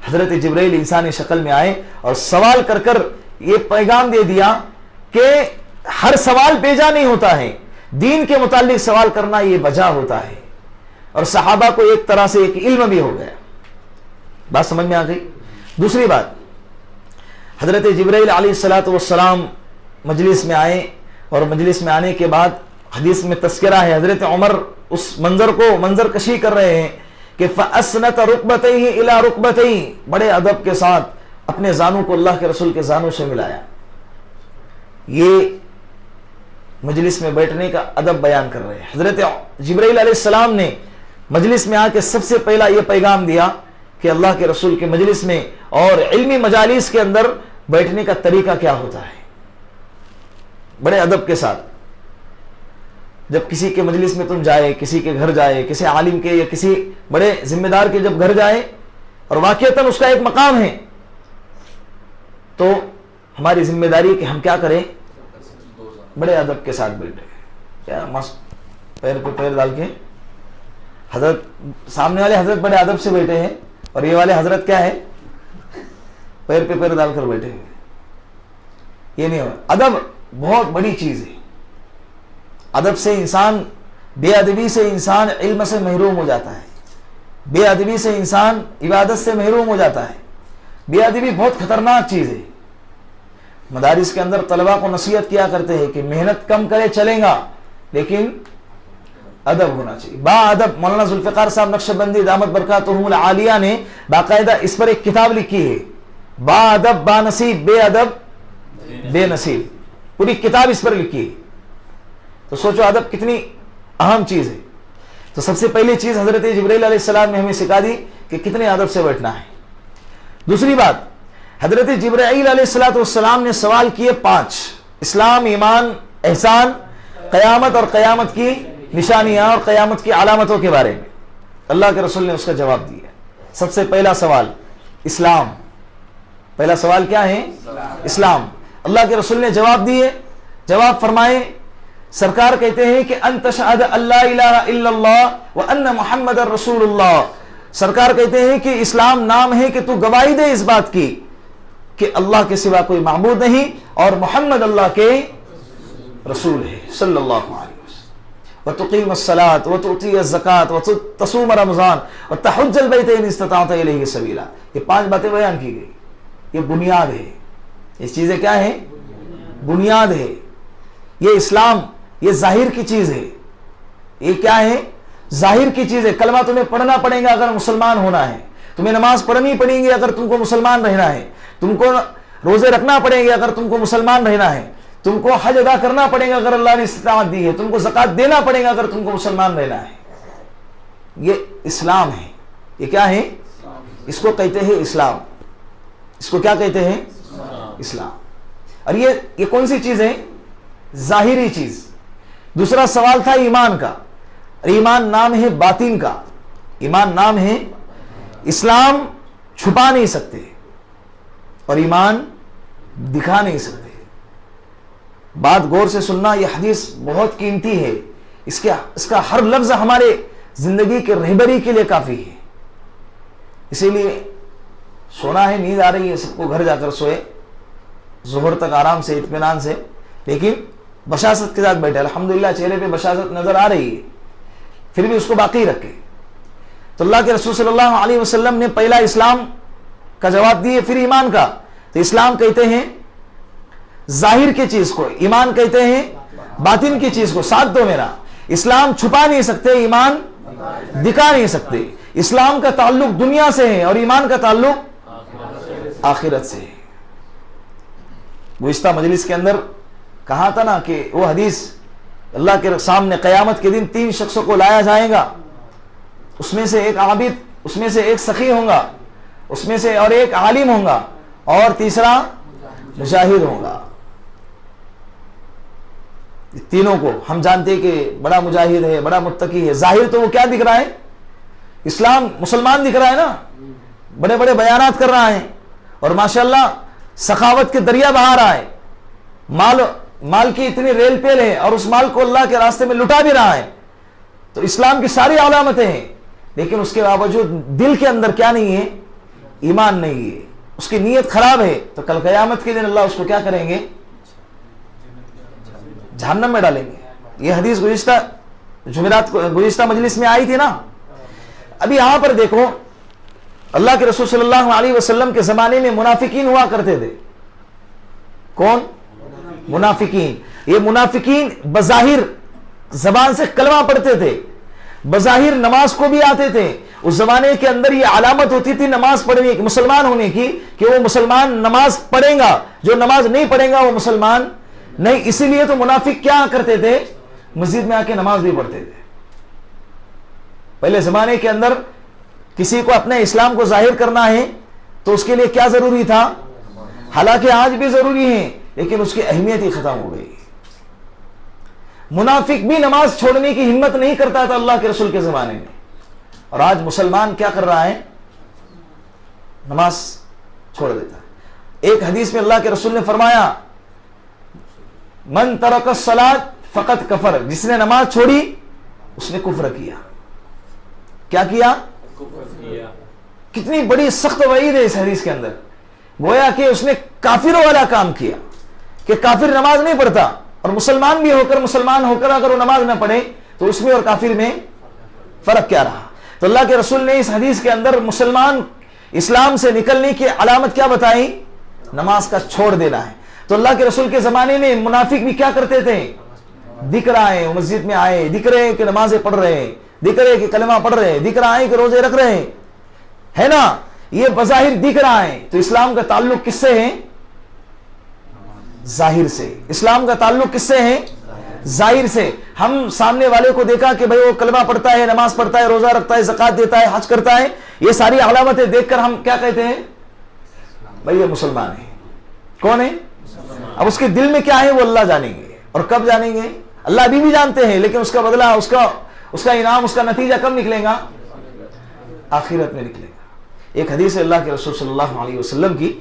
حضرت جبرائیل انسانی شکل میں آئے اور سوال کر کر یہ پیغام دے دیا کہ ہر سوال بیجا نہیں ہوتا ہے, دین کے متعلق سوال کرنا یہ بجا ہوتا ہے. اور صحابہ کو ایک طرح سے ایک علم بھی ہو گیا. بات سمجھ میں آ گئی. دوسری بات, حضرت جبرائیل علیہ الصلاۃ والسلام مجلس میں آئے, اور مجلس میں آنے کے بعد حدیث میں تذکرہ ہے حضرت عمر اس منظر کشی کر رہے ہیں کہ فَأَسْنَتَ رُكْبَتَيْهِ إِلَى رُكْبَتَيْهِ, بڑے ادب کے ساتھ اپنے زانوں کو اللہ کے رسول کے زانوں سے ملایا. یہ مجلس میں بیٹھنے کا ادب بیان کر رہے ہیں. حضرت جبرائیل علیہ السلام نے مجلس میں آ کے سب سے پہلا یہ پیغام دیا کہ اللہ کے رسول کے مجلس میں اور علمی مجالس کے اندر بیٹھنے کا طریقہ کیا ہوتا ہے, بڑے ادب کے ساتھ. جب کسی کے مجلس میں تم جائے, کسی کے گھر جائے, کسی عالم کے یا کسی بڑے ذمہ دار کے جب گھر جائے اور واقعتاً اس کا ایک مقام ہے, تو ہماری ذمہ داری کہ ہم کیا کریں, بڑے ادب کے ساتھ بیٹھے. کیا پیر پہ پیر ڈال کے, حضرت سامنے والے حضرت بڑے ادب سے بیٹھے ہیں اور یہ والے حضرت کیا ہے, پیر پہ پیر ڈال کر بیٹھے ہیں. یہ نہیں ہو. ادب بہت بڑی چیز ہے. ادب سے انسان, بے ادبی سے انسان علم سے محروم ہو جاتا ہے, بے ادبی سے انسان عبادت سے محروم ہو جاتا ہے. بے ادبی بہت خطرناک چیز ہے. مدارس کے اندر طلباء کو نصیحت کیا کرتے ہیں کہ محنت کم کرے چلیں گا, لیکن ادب ہونا چاہیے, با ادب. مولانا ذوالفقار صاحب نقشبندی دامت برکاتہم العالیہ نے باقاعدہ اس پر ایک کتاب لکھی ہے, با ادب با نصیب, بے ادب بے نصیب, پوری کتاب اس پر لکھی ہے. تو سوچو ادب کتنی اہم چیز ہے. تو سب سے پہلی چیز حضرت جبرائیل علیہ السلام نے ہمیں سکھا دی کہ کتنے ادب سے بیٹھنا ہے. دوسری بات, حضرت جبرائیل علیہ السلام نے سوال کیے 5, اسلام, ایمان, احسان, قیامت اور قیامت کی نشانیاں اور قیامت کی علامتوں کے بارے میں. اللہ کے رسول نے اس کا جواب دیا. سب سے پہلا سوال اسلام. پہلا سوال کیا ہے؟ اسلام. اللہ کے رسول نے جواب دیے, جواب فرمائے. سرکار کہتے ہیں کہ ان تشہد اللہ الہ الا اللہ وان محمد رسول اللہ. سرکار کہتے ہیں کہ اسلام نام ہے کہ تو گواہی دے اس بات کی کہ اللہ کے سوا کوئی معبود نہیں اور محمد اللہ کے رسول ہے صلی اللہ علیہ وسلم. وتقیم الصلاۃ وتؤتی الزکاۃ وتصوم رمضان وتحج البیت ان استطعت الیہ سبیلا. یہ 5 باتیں بیان کی گئی. یہ بنیاد ہے. یہ چیزیں کیا ہیں؟ بنیاد ہے. یہ اسلام, یہ ظاہر کی چیز ہے. یہ کیا ہے؟ ظاہر کی چیز ہے. کلمہ تمہیں پڑھنا پڑے گا اگر مسلمان ہونا ہے, تمہیں نماز پڑھنی پڑیں گی اگر تم کو مسلمان رہنا ہے, تم کو روزے رکھنا پڑیں گے اگر تم کو مسلمان رہنا ہے, تم کو حج ادا کرنا پڑے گا اگر اللہ نے استطاعت دی ہے, تم کو زکوٰۃ دینا پڑے گا اگر تم کو مسلمان رہنا ہے. یہ اسلام ہے. یہ کیا ہے؟ اس کو کہتے ہیں اسلام. اس کو کیا کہتے ہیں؟ اسلام. اور یہ کون سی چیز ہے؟ ظاہری چیز. دوسرا سوال تھا ایمان کا. ایمان نام ہے باطن کا, ایمان نام ہے. اسلام چھپا نہیں سکتے, اور ایمان دکھا نہیں سکتے. بات غور سے سننا, یہ حدیث بہت قیمتی ہے, اس کا ہر لفظ ہمارے زندگی کے رہبری کے لیے کافی ہے. اسی لیے سونا ہے, نیند آ رہی ہے, سب کو گھر جا کر سوئے, ظہر تک آرام سے اطمینان سے, لیکن بشاشت کے ساتھ بیٹھے. الحمدللہ چہرے پہ بشاشت نظر آ رہی ہے, پھر بھی اس کو باقی رکھے. تو اللہ کے رسول صلی اللہ علیہ وسلم نے پہلا اسلام کا جواب دیے, پھر ایمان کا. تو اسلام کہتے ہیں ظاہر کی چیز کو, ایمان کہتے ہیں باطن کی چیز کو. ساتھ دو میرا, اسلام چھپا نہیں سکتے, ایمان دکھا نہیں سکتے. اسلام کا تعلق دنیا سے ہے اور ایمان کا تعلق آخرت سے ہے. گزشتہ مجلس کے اندر کہا تھا نا کہ وہ حدیث, اللہ کے سامنے قیامت کے دن 3 شخصوں کو لایا جائے گا, اس میں سے ایک عابد, اس میں سے ایک سخی ہوگا, اس میں سے اور ایک عالم ہوگا, اور تیسرا مجاہد ہوگا. تینوں کو ہم جانتے ہیں کہ بڑا مجاہد ہے, بڑا متقی ہے. ظاہر تو وہ کیا دکھ رہا ہے, اسلام مسلمان دکھ رہا ہے نا, بڑے بڑے بیانات کر رہا ہے, اور ماشاءاللہ سخاوت کے دریا بہا رہا ہے, مال کی اتنی ریل پیل ہے, اور اس مال کو اللہ کے راستے میں لٹا بھی رہا ہے. تو اسلام کی ساری علامتیں ہیں, لیکن اس کے باوجود دل کے اندر کیا نہیں ہے, ایمان نہیں ہے, اس کی نیت خراب ہے. تو کل قیامت کے دن اللہ اس کو کیا کریں گے, جہنم میں ڈالیں گے. یہ حدیث گزشتہ مجلس میں آئی تھی نا. ابھی یہاں پر دیکھو, اللہ کے رسول صلی اللہ علیہ وسلم کے زمانے میں منافقین ہوا کرتے تھے. کون؟ منافقین. یہ منافقین بظاہر زبان سے کلمہ پڑھتے تھے, بظاہر نماز کو بھی آتے تھے. اس زمانے کے اندر یہ علامت ہوتی تھی نماز پڑھنے کی, مسلمان ہونے کی, کہ وہ مسلمان نماز پڑھیں گا, جو نماز نہیں پڑھیں گا وہ مسلمان نہیں. اسی لیے تو منافق کیا کرتے تھے, مسجد میں آ کے نماز بھی پڑھتے تھے. پہلے زمانے کے اندر کسی کو اپنے اسلام کو ظاہر کرنا ہے تو اس کے لیے کیا ضروری تھا, حالانکہ آج بھی ضروری ہے, لیکن اس کی اہمیت ہی ختم ہو گئی. منافق بھی نماز چھوڑنے کی ہمت نہیں کرتا تھا اللہ کے رسول کے زمانے میں, اور آج مسلمان کیا کر رہا ہے, نماز چھوڑ دیتا ہے. ایک حدیث میں اللہ کے رسول نے فرمایا, من ترک الصلاۃ فقط کفر, جس نے نماز چھوڑی اس نے کفر کیا. کیا کیا؟ کتنی بڑی سخت وعید ہے اس حدیث کے اندر. گویا کہ اس نے کافروں والا کام کیا, کہ کافر نماز نہیں پڑھتا, اور مسلمان بھی ہو کر اگر وہ نماز نہ پڑھے تو اس میں اور کافر میں فرق کیا رہا. تو اللہ کے رسول نے اس حدیث کے اندر مسلمان اسلام سے نکلنے کی علامت کیا بتائی, نماز کا چھوڑ دینا ہے. تو اللہ کے رسول کے زمانے میں منافق بھی کیا کرتے تھے, دکھ رہا ہے مسجد میں آئے, دکھ رہے ہیں کہ نمازیں پڑھ رہے ہیں, دکھ رہے ہیں کہ کلمہ پڑھ رہے ہیں, دکھ رہا ہے کہ روزے رکھ رہے ہیں, ہے نا, یہ بظاہر دکھ رہا ہے. تو اسلام کا تعلق کس سے ہے, ظاہر سے. اسلام کا تعلق کس سے ہے, ظاہر سے. ہم سامنے والے کو دیکھا کہ بھئی وہ کلمہ پڑھتا ہے, نماز پڑھتا ہے, روزہ رکھتا ہے, زکات دیتا ہے, حج کرتا ہے, یہ ساری علامتیں دیکھ کر ہم کیا کہتے ہیں, بھئی یہ مسلمان ہے. کون ہے؟ اب اس کے دل میں کیا ہے وہ اللہ جانیں گے, اور کب جانیں گے, اللہ ابھی بھی جانتے ہیں, لیکن اس کا بدلہ, اس کا انعام, اس کا نتیجہ کب نکلے گا, آخرت میں نکلے گا. ایک حدیث ہے اللہ کے رسول صلی اللہ علیہ وسلم کی,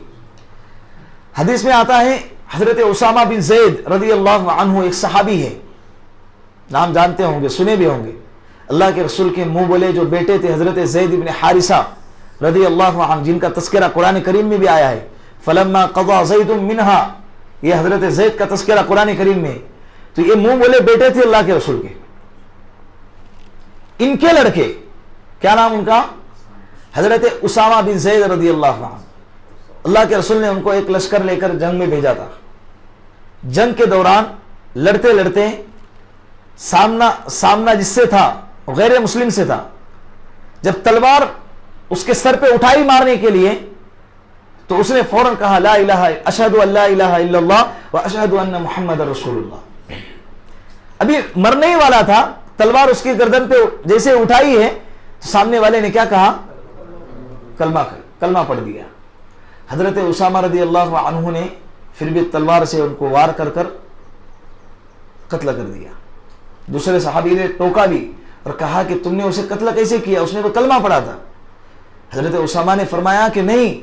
حدیث میں آتا ہے حضرت اسامہ بن زید رضی اللہ عنہ ایک صحابی ہے, نام جانتے ہوں گے, سنے بھی ہوں گے. اللہ کے رسول کے منہ بولے جو بیٹے تھے حضرت زید بن حارثہ رضی اللہ عنہ, جن کا تذکرہ قرآن کریم میں بھی آیا ہے. فلما قضى زید منہا, یہ حضرت زید کا تذکرہ قرآن کریم میں. تو یہ منہ بولے بیٹے تھے اللہ کے رسول کے. ان کے لڑکے, کیا نام ان کا, حضرت اسامہ بن زید رضی اللہ عنہ. اللہ کے رسول نے ان کو ایک لشکر لے کر جنگ میں بھیجا تھا. جنگ کے دوران لڑتے لڑتے سامنا جس سے تھا غیر مسلم سے تھا. جب تلوار اس کے سر پہ اٹھائی مارنے کے لیے, تو اس نے فوراً کہا لا الہ اشہد ان لا الہ الا اللہ و اشہد ان محمد رسول اللہ. ابھی مرنے ہی والا تھا, تلوار اس کی گردن پہ جیسے اٹھائی ہے تو سامنے والے نے کیا کہا, کلمہ پڑھ دیا. حضرت اسامہ رضی اللہ عنہ نے پھر بھی تلوار سے ان کو وار کر کر قتل کر دیا. دوسرے صحابی نے ٹوکا بھی اور کہا کہ تم نے اسے قتل کیسے کیا, اس نے تو کلمہ پڑھا تھا. حضرت اسامہ نے فرمایا کہ نہیں,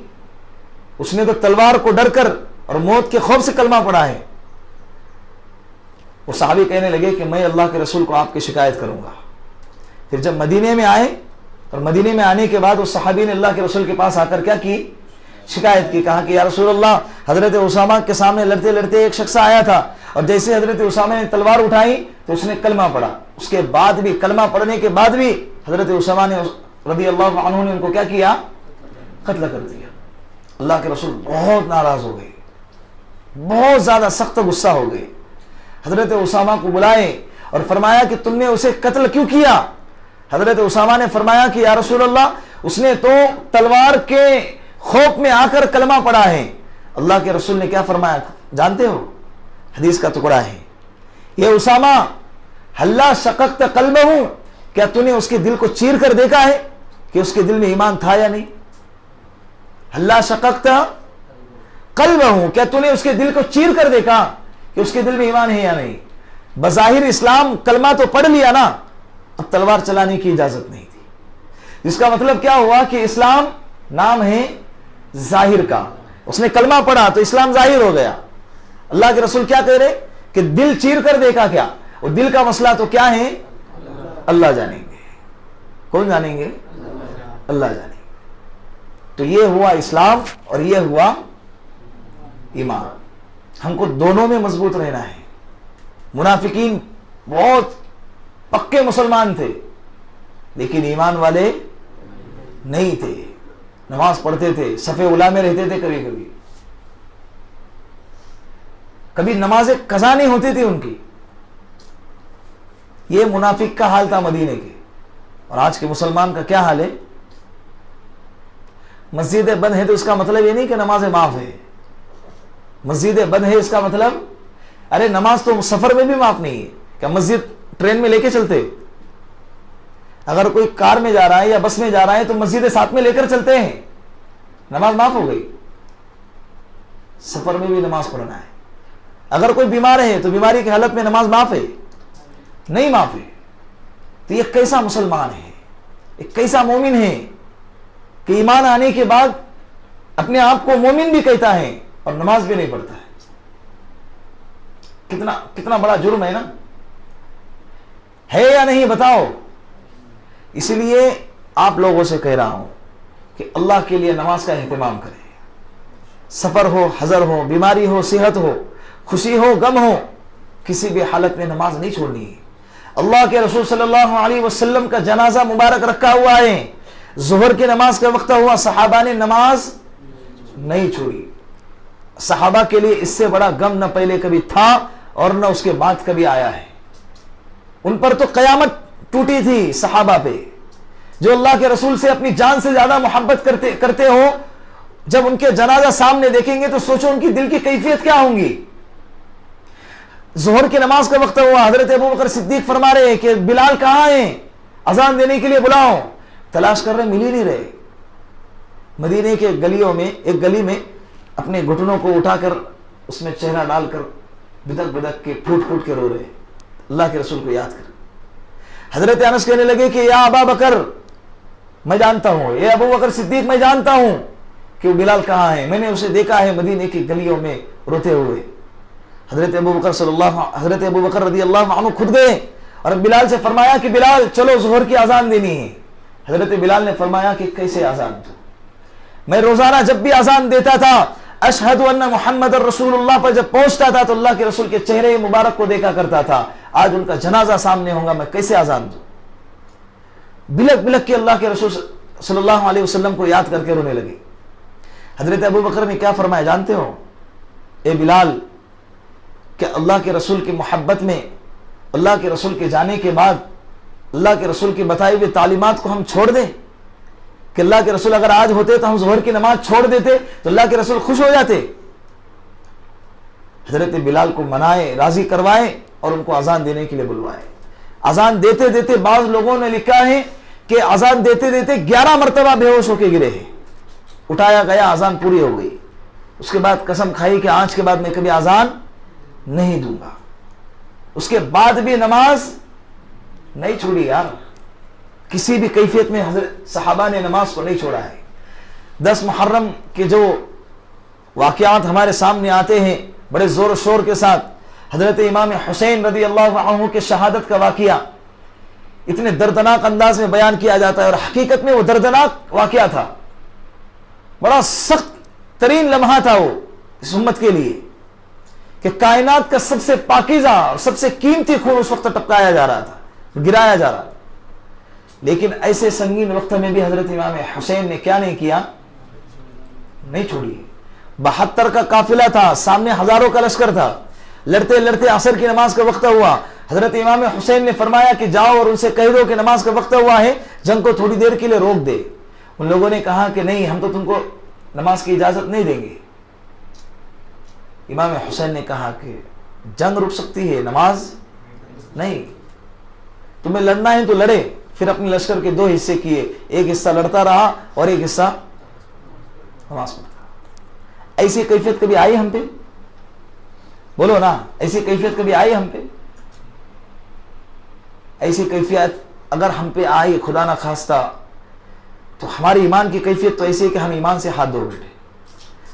اس نے تو تلوار کو ڈر کر اور موت کے خوف سے کلمہ پڑھا ہے. وہ صحابی کہنے لگے کہ میں اللہ کے رسول کو آپ کی شکایت کروں گا. پھر جب مدینے میں آئے اور مدینے میں آنے کے بعد اس صحابی نے اللہ کے رسول کے پاس آ کر کیا کی؟ شکایت کی. کہا کہ یا رسول اللہ، حضرت اسامہ کے سامنے لڑتے لڑتے ایک شخص آیا تھا اور جیسے حضرت اسامہ نے تلوار اٹھائی تو اس نے کلمہ پڑھا. اس کے بعد بھی، کلمہ پڑھنے کے بعد بھی حضرت اسامہ نے رضی اللہ عنہ نے ان کو کیا کیا؟ قتل کر دیا. اللہ کے رسول بہت ناراض ہو گئے، بہت زیادہ سخت غصہ ہو گئے. حضرت اسامہ کو بلائے اور فرمایا کہ تم نے اسے قتل کیوں کیا؟ حضرت اسامہ نے فرمایا کہ یا رسول اللہ، اس نے تو تلوار کے خوف میں آ کر کلمہ پڑھا ہے. اللہ کے رسول نے کیا فرمایا جانتے ہو؟ حدیث کا ٹکڑا ہے، یہ اسامہ ہلا شققت قلبہ، کیا تو نے اس کے دل کو چیر کر دیکھا ہے کہ اس کے دل میں ایمان تھا یا نہیں؟ ہلا شققت قلبہ، کیا تو نے اس کے دل کو چیر کر دیکھا کہ اس کے دل میں ایمان ہے یا نہیں؟ بظاہر اسلام کلمہ تو پڑھ لیا نا، اب تلوار چلانے کی اجازت نہیں تھی. جس کا مطلب کیا ہوا کہ اسلام نام ہے ظاہر کا. اس نے کلمہ پڑھا تو اسلام ظاہر ہو گیا. اللہ کے رسول کیا کہہ رہے کہ دل چیر کر دیکھا کیا؟ اور دل کا مسئلہ تو کیا ہے؟ اللہ جانیں گے. کون جانیں گے؟ اللہ جانیں گے. تو یہ ہوا اسلام اور یہ ہوا ایمان. ہم کو دونوں میں مضبوط رہنا ہے. منافقین بہت پکے مسلمان تھے لیکن ایمان والے نہیں تھے. نماز پڑھتے تھے، صف اولا میں رہتے تھے، کبھی کبھی کبھی نمازیں قضا نہیں ہوتی تھی ان کی. یہ منافق کا حال تھا مدینے کے. اور آج کے مسلمان کا کیا حال ہے؟ مسجدیں بند ہے تو اس کا مطلب یہ نہیں کہ نمازیں معاف ہے. مسجدیں بند ہے اس کا مطلب، ارے نماز تو سفر میں بھی معاف نہیں ہے. کیا مسجد ٹرین میں لے کے چلتے؟ اگر کوئی کار میں جا رہا ہے یا بس میں جا رہا ہے تو مسجد ساتھ میں لے کر چلتے ہیں، نماز معاف ہو گئی. سفر میں بھی نماز پڑھنا ہے. اگر کوئی بیمار ہے تو بیماری کی حالت میں نماز معاف ہے؟ نہیں معاف ہے. تو یہ کیسا مسلمان ہے، ایک کیسا مومن ہے کہ ایمان آنے کے بعد اپنے آپ کو مومن بھی کہتا ہے اور نماز بھی نہیں پڑھتا ہے. کتنا بڑا جرم ہے نا، ہے یا نہیں بتاؤ. اسی لیے آپ لوگوں سے کہہ رہا ہوں کہ اللہ کے لیے نماز کا اہتمام کریں. سفر ہو، حضر ہو، بیماری ہو، صحت ہو، خوشی ہو، غم ہو، کسی بھی حالت میں نماز نہیں چھوڑنی ہے. اللہ کے رسول صلی اللہ علیہ وسلم کا جنازہ مبارک رکھا ہوا ہے. ظہر کی نماز کا وقت ہوا، صحابہ نے نماز نہیں چھوڑی. صحابہ کے لیے اس سے بڑا غم نہ پہلے کبھی تھا اور نہ اس کے بعد کبھی آیا ہے. ان پر تو قیامت ٹوٹی تھی صحابہ پہ. جو اللہ کے رسول سے اپنی جان سے زیادہ محبت کرتے ہو، جب ان کے جنازہ سامنے دیکھیں گے تو سوچو ان کی دل کی کیفیت کیا ہوں گی. ظہر کی نماز کا وقت ہوا، حضرت ابوبکر صدیق فرما رہے ہیں کہ بلال کہاں ہیں، اذان دینے کے لیے بلاؤ. تلاش کر رہے، مل ہی نہیں رہے. مدینے کے گلیوں میں ایک گلی میں اپنے گھٹنوں کو اٹھا کر اس میں چہرہ ڈال کر بدک بدک کے پھوٹ پھوٹ کے رو رہے اللہ کے رسول کو یاد کر. حضرت انس کہنے لگے کہ یا ابا بکر، میں جانتا ہوں، اے ابو بکر صدیق میں جانتا ہوں کہ وہ بلال کہاں ہے، میں نے اسے دیکھا ہے مدینے کی گلیوں میں روتے ہوئے. حضرت ابو بکر رضی اللہ عنہ خود گئے اور بلال سے فرمایا کہ بلال چلو ظہر کی اذان دینی ہے. حضرت بلال نے فرمایا کہ کیسے اذان دوں؟ میں روزانہ جب بھی اذان دیتا تھا اشہد ان محمد رسول اللہ پر جب پہنچتا تھا تو اللہ کے رسول کے چہرے مبارک کو دیکھا کرتا تھا. آج ان کا جنازہ سامنے ہوگا، میں کیسے اذان دوں؟ بلک بلک کے اللہ کے رسول صلی اللہ علیہ وسلم کو یاد کر کے رونے لگے. حضرت ابو بکر نے کیا فرمایا جانتے ہو؟ اے بلال، کہ اللہ کے رسول کی محبت میں، اللہ کے رسول کے جانے کے بعد اللہ کے رسول کی بتائی ہوئی تعلیمات کو ہم چھوڑ دیں؟ کہ اللہ کے رسول اگر آج ہوتے تو ہم ظہر کی نماز چھوڑ دیتے تو اللہ کے رسول خوش ہو جاتے. حضرت بلال کو منائے، راضی کروائے اور ان کو اذان دینے کے لیے بلوائے. اذان دیتے دیتے بعض لوگوں نے لکھا ہے کہ اذان دیتے دیتے 11 مرتبہ بے ہوش ہو کے گرے ہیں. اٹھایا گیا، اذان پوری ہو گئی. اس کے بعد قسم کھائی کہ آج کے بعد میں کبھی اذان نہیں دوں گا. اس کے بعد بھی نماز نہیں چھوڑی یار. کسی بھی کیفیت میں حضرت صحابہ نے نماز کو نہیں چھوڑا ہے. 10 محرم کے جو واقعات ہمارے سامنے آتے ہیں بڑے زور و شور کے ساتھ. حضرت امام حسین رضی اللہ عنہ کے شہادت کا واقعہ اتنے دردناک انداز میں بیان کیا جاتا ہے، اور حقیقت میں وہ دردناک واقعہ تھا، بڑا سخت ترین لمحہ تھا وہ اس امت کے لیے، کہ کائنات کا سب سے پاکیزہ اور سب سے قیمتی خون اس وقت ٹپکایا جا رہا تھا، گرایا جا رہا تھا. لیکن ایسے سنگین وقت میں بھی حضرت امام حسین نے کیا نہیں کیا؟ نہیں چھوڑی. 72 کا قافلہ تھا، سامنے ہزاروں کا لشکر تھا، لڑتے لڑتے عصر کی نماز کا وقت ہوا. حضرت امام حسین نے فرمایا کہ جاؤ اور ان سے کہہ دو کہ نماز کا وقت ہوا ہے، جنگ کو تھوڑی دیر کے لیے روک دے. ان لوگوں نے کہا کہ نہیں، ہم تو تم کو نماز کی اجازت نہیں دیں گے. امام حسین نے کہا کہ جنگ رک سکتی ہے، نماز نہیں. تمہیں لڑنا ہے تو لڑے. پھر اپنے لشکر کے 2 حصے کیے، ایک حصہ لڑتا رہا اور ایک حصہ نماز پڑھتا. ایسی کیفیت کبھی آئی ہم پہ؟ بولو نا، ایسی کیفیت کبھی آئی ہم پہ؟ ایسی کیفیت اگر ہم پہ آئی خدا نہ خواستہ تو ہماری ایمان کی کیفیت تو ایسی ہے کہ ہم ایمان سے ہاتھ دھو بیٹھے.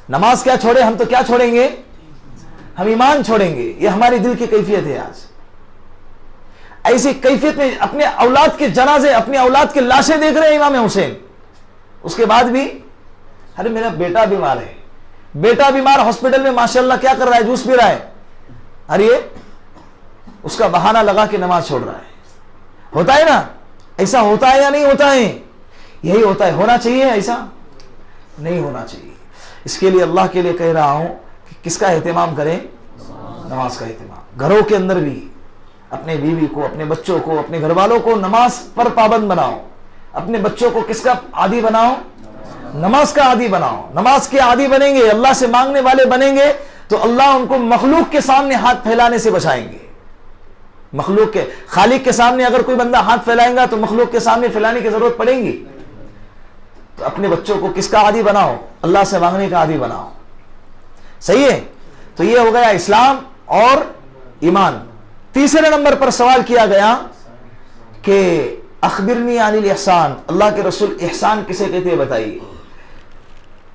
نماز کیا چھوڑے، ہم تو کیا چھوڑیں گے؟ ہم ایمان چھوڑیں گے. یہ ہماری دل کی کیفیت ہے آج. ایسی کیفیت میں اپنے اولاد کے جنازے، اپنی اولاد کے لاشیں دیکھ رہے ہیں امام حسین. اس کے بعد بھی ارے میرا بیٹا بیمار ہے، بیٹا بیمار ہاسپٹل میں ماشاءاللہ کیا کر رہا ہے؟ جوس پی رہا ہے. ارے اس کا بہانہ لگا کے نماز چھوڑ رہا ہے. ہوتا ہے نا؟ ایسا ہوتا ہے یا نہیں ہوتا ہے؟ یہی ہوتا ہے. ہونا چاہیے؟ ایسا نہیں ہونا چاہیے. اس کے لیے اللہ کے لیے کہہ رہا ہوں کہ کس کا اہتمام کریں؟ نماز کا اہتمام. گھروں کے اندر بھی اپنے بیوی کو، اپنے بچوں کو، اپنے گھر والوں کو نماز پر پابند بناؤ. اپنے بچوں کو کس کا عادی بناؤ؟ نماز کا عادی بناؤ. نماز کے عادی بنیں گے، اللہ سے مانگنے والے بنیں گے تو اللہ ان کو مخلوق کے سامنے ہاتھ پھیلانے سے بچائیں گے. مخلوق کے، خالق کے سامنے اگر کوئی بندہ ہاتھ پھیلائے گا تو مخلوق کے سامنے پھیلانے کی ضرورت پڑے گی. تو اپنے بچوں کو کس کا عادی بناؤ؟ اللہ سے مانگنے کا عادی بناؤ. صحیح ہے؟ تو یہ ہو گیا اسلام اور ایمان. تیسرے نمبر پر سوال کیا گیا کہ اخبرنی عن الاحسان. اللہ کے رسول احسان کسے کہتے ہیں بتائیے.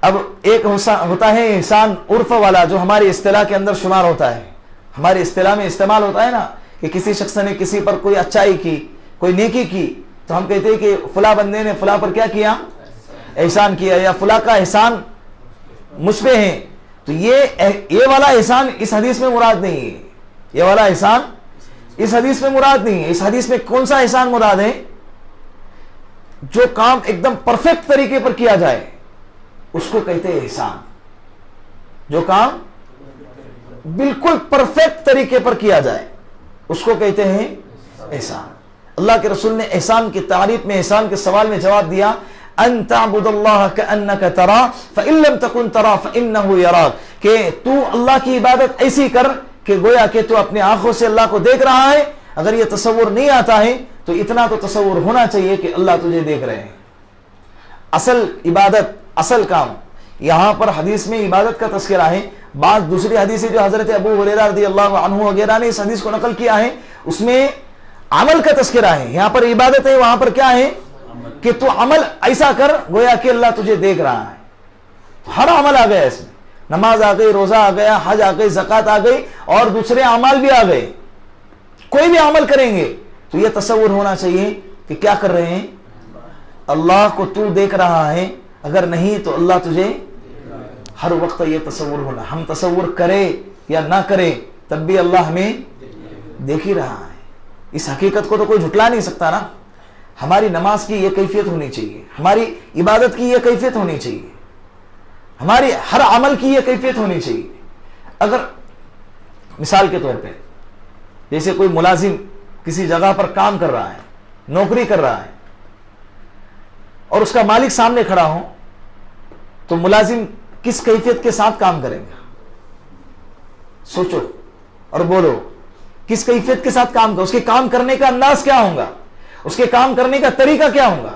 اب ایک ہوتا ہے احسان عرف والا، جو ہماری اصطلاح کے اندر شمار ہوتا ہے، ہماری اصطلاح میں استعمال ہوتا ہے نا، کہ کسی شخص نے کسی پر کوئی اچائی کی، کوئی نیکی کی، تو ہم کہتے ہیں کہ فلاں بندے نے فلاں پر کیا کیا؟ احسان کیا، یا فلاں کا احسان مجھ پہ ہے. تو یہ والا احسان اس حدیث میں مراد نہیں ہے. یہ والا احسان اس حدیث میں مراد نہیں ہے. اس حدیث میں کون سا احسان مراد ہے؟ جو کام ایک دم پرفیکٹ طریقے پر کیا جائے اس کو کہتے ہیں احسان. جو کام بالکل پرفیکٹ طریقے پر کیا جائے اس کو کہتے ہیں احسان. اللہ کے رسول نے احسان کی تعریف میں، احسان کے سوال میں جواب دیا، ان تعبد اللہ کأنک تراه فإن لم تكن تراه فإنه يراك. کہ تو اللہ کی عبادت ایسی کر کہ گویا کہ تو اپنے آنکھوں سے اللہ کو دیکھ رہا ہے. اگر یہ تصور نہیں آتا ہے تو اتنا تو تصور ہونا چاہیے کہ اللہ تجھے دیکھ رہے ہیں. اصل عبادت، اصل کام، یہاں پر حدیث میں عبادت کا تذکرہ ہے. بعض دوسری حدیثیں جو حضرت ابو ہریرہ رضی اللہ عنہ وغیرہ نے اس حدیث کو نقل کیا ہے اس میں عمل کا تذکرہ ہے. یہاں پر عبادت ہے، وہاں پر کیا ہے کہ تو عمل ایسا کر گویا کہ اللہ تجھے دیکھ رہا ہے. ہر عمل آ گیا اس میں، نماز آ گئی، روزہ آ گیا، حج آ گئی، زکوٰۃ آ گئی، اور دوسرے اعمال بھی آ گئے. کوئی بھی عمل کریں گے تو یہ تصور ہونا چاہیے کہ کیا کر رہے ہیں؟ اللہ کو تو دیکھ رہا ہے. اگر نہیں تو اللہ تجھے ہر وقت یہ تصور ہونا. ہم تصور کرے یا نہ کرے تب بھی اللہ ہمیں دیکھ ہی رہا ہے. اس حقیقت کو تو کوئی جھٹلا نہیں سکتا نا. ہماری نماز کی یہ کیفیت ہونی چاہیے، ہماری عبادت کی یہ کیفیت ہونی چاہیے، ہماری ہر عمل کی یہ کیفیت ہونی چاہیے. اگر مثال کے طور پہ جیسے کوئی ملازم کسی جگہ پر کام کر رہا ہے، نوکری کر رہا ہے، اور اس کا مالک سامنے کھڑا ہو تو ملازم کس کیفیت کے ساتھ کام کریں گا؟ سوچو اور بولو، کس کیفیت کے ساتھ کام کرے؟ اس کے کام کرنے کا انداز کیا ہوگا؟ اس کے کام کرنے کا طریقہ کیا ہوگا؟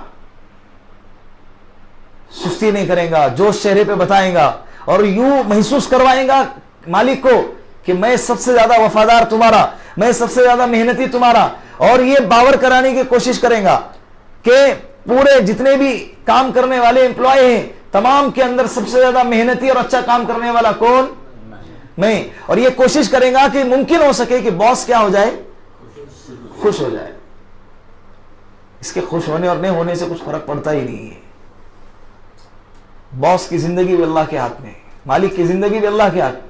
سستی نہیں کرے گا، جوش چہرے پہ بتائے گا، اور یوں محسوس کروائے گا مالک کو کہ میں سب سے زیادہ وفادار تمہارا، میں سب سے زیادہ محنتی تمہارا. اور یہ باور کرانے کی کوشش کرے گا کہ پورے جتنے بھی کام کرنے والے امپلائی ہیں تمام کے اندر سب سے زیادہ محنتی اور اچھا کام کرنے والا کون؟ میں. اور یہ کوشش کرے گا کہ ممکن ہو سکے کہ باس کیا ہو جائے؟ خوش ہو جائے. اس کے خوش ہونے اور نہیں ہونے سے کچھ فرق پڑتا ہی نہیں ہے. باس کی زندگی بھی اللہ کے ہاتھ میں، مالک کی زندگی بھی اللہ کے ہاتھ میں.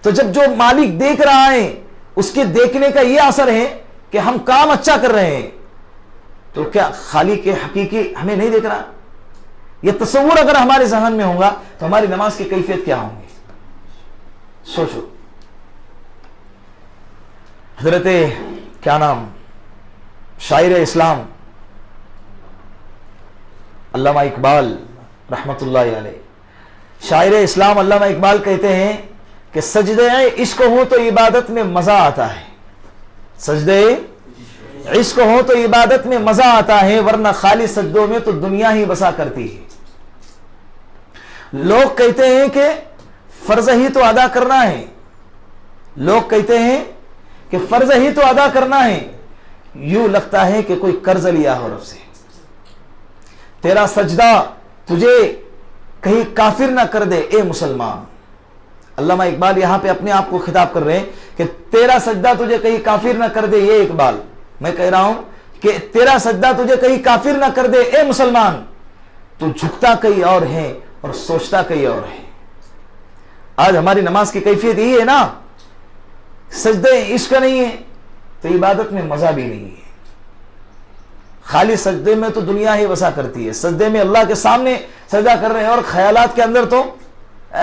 تو جب جو مالک دیکھ رہا ہے اس کے دیکھنے کا یہ اثر ہے کہ ہم کام اچھا کر رہے ہیں، تو کیا خالق کے حقیقی ہمیں نہیں دیکھ رہا؟ یہ تصور اگر ہمارے ذہن میں ہوگا تو ہماری نماز کی کیفیت کیا ہوں گی؟ سوچو. حضرت کیا نام شاعر اسلام علامہ اقبال رحمت اللہ علیہ، شاعر اسلام علامہ اقبال کہتے ہیں کہ سجدے عشق ہو تو عبادت میں مزہ آتا ہے، سجدے عشق ہو تو عبادت میں مزہ آتا ہے، ورنہ خالی سجدوں میں تو دنیا ہی بسا کرتی ہے. لوگ کہتے ہیں کہ فرض ہی تو ادا کرنا ہے، لوگ کہتے ہیں کہ فرض ہی تو ادا کرنا ہے، یوں لگتا ہے کہ کوئی قرض لیا ہو رب سے. تیرا سجدہ تجھے کہیں کافر نہ کر دے اے مسلمان. علامہ اقبال یہاں پہ اپنے آپ کو خطاب کر رہے ہیں کہ تیرا سجدہ تجھے کہیں کافر نہ کر دے. یہ اقبال میں کہہ رہا ہوں کہ تیرا سجدہ تجھے کہیں کافر نہ کر دے اے مسلمان. تو جھکتا کہیں اور ہے اور سوچتا کہیں اور ہے. آج ہماری نماز کی کیفیت یہی ہے نا، سجدے عشق نہیں ہے تو عبادت میں مزہ بھی نہیں ہے. خالی سجدے میں تو دنیا ہی وسا کرتی ہے، سجدے میں اللہ کے سامنے سجدہ کر رہے ہیں اور خیالات کے اندر تو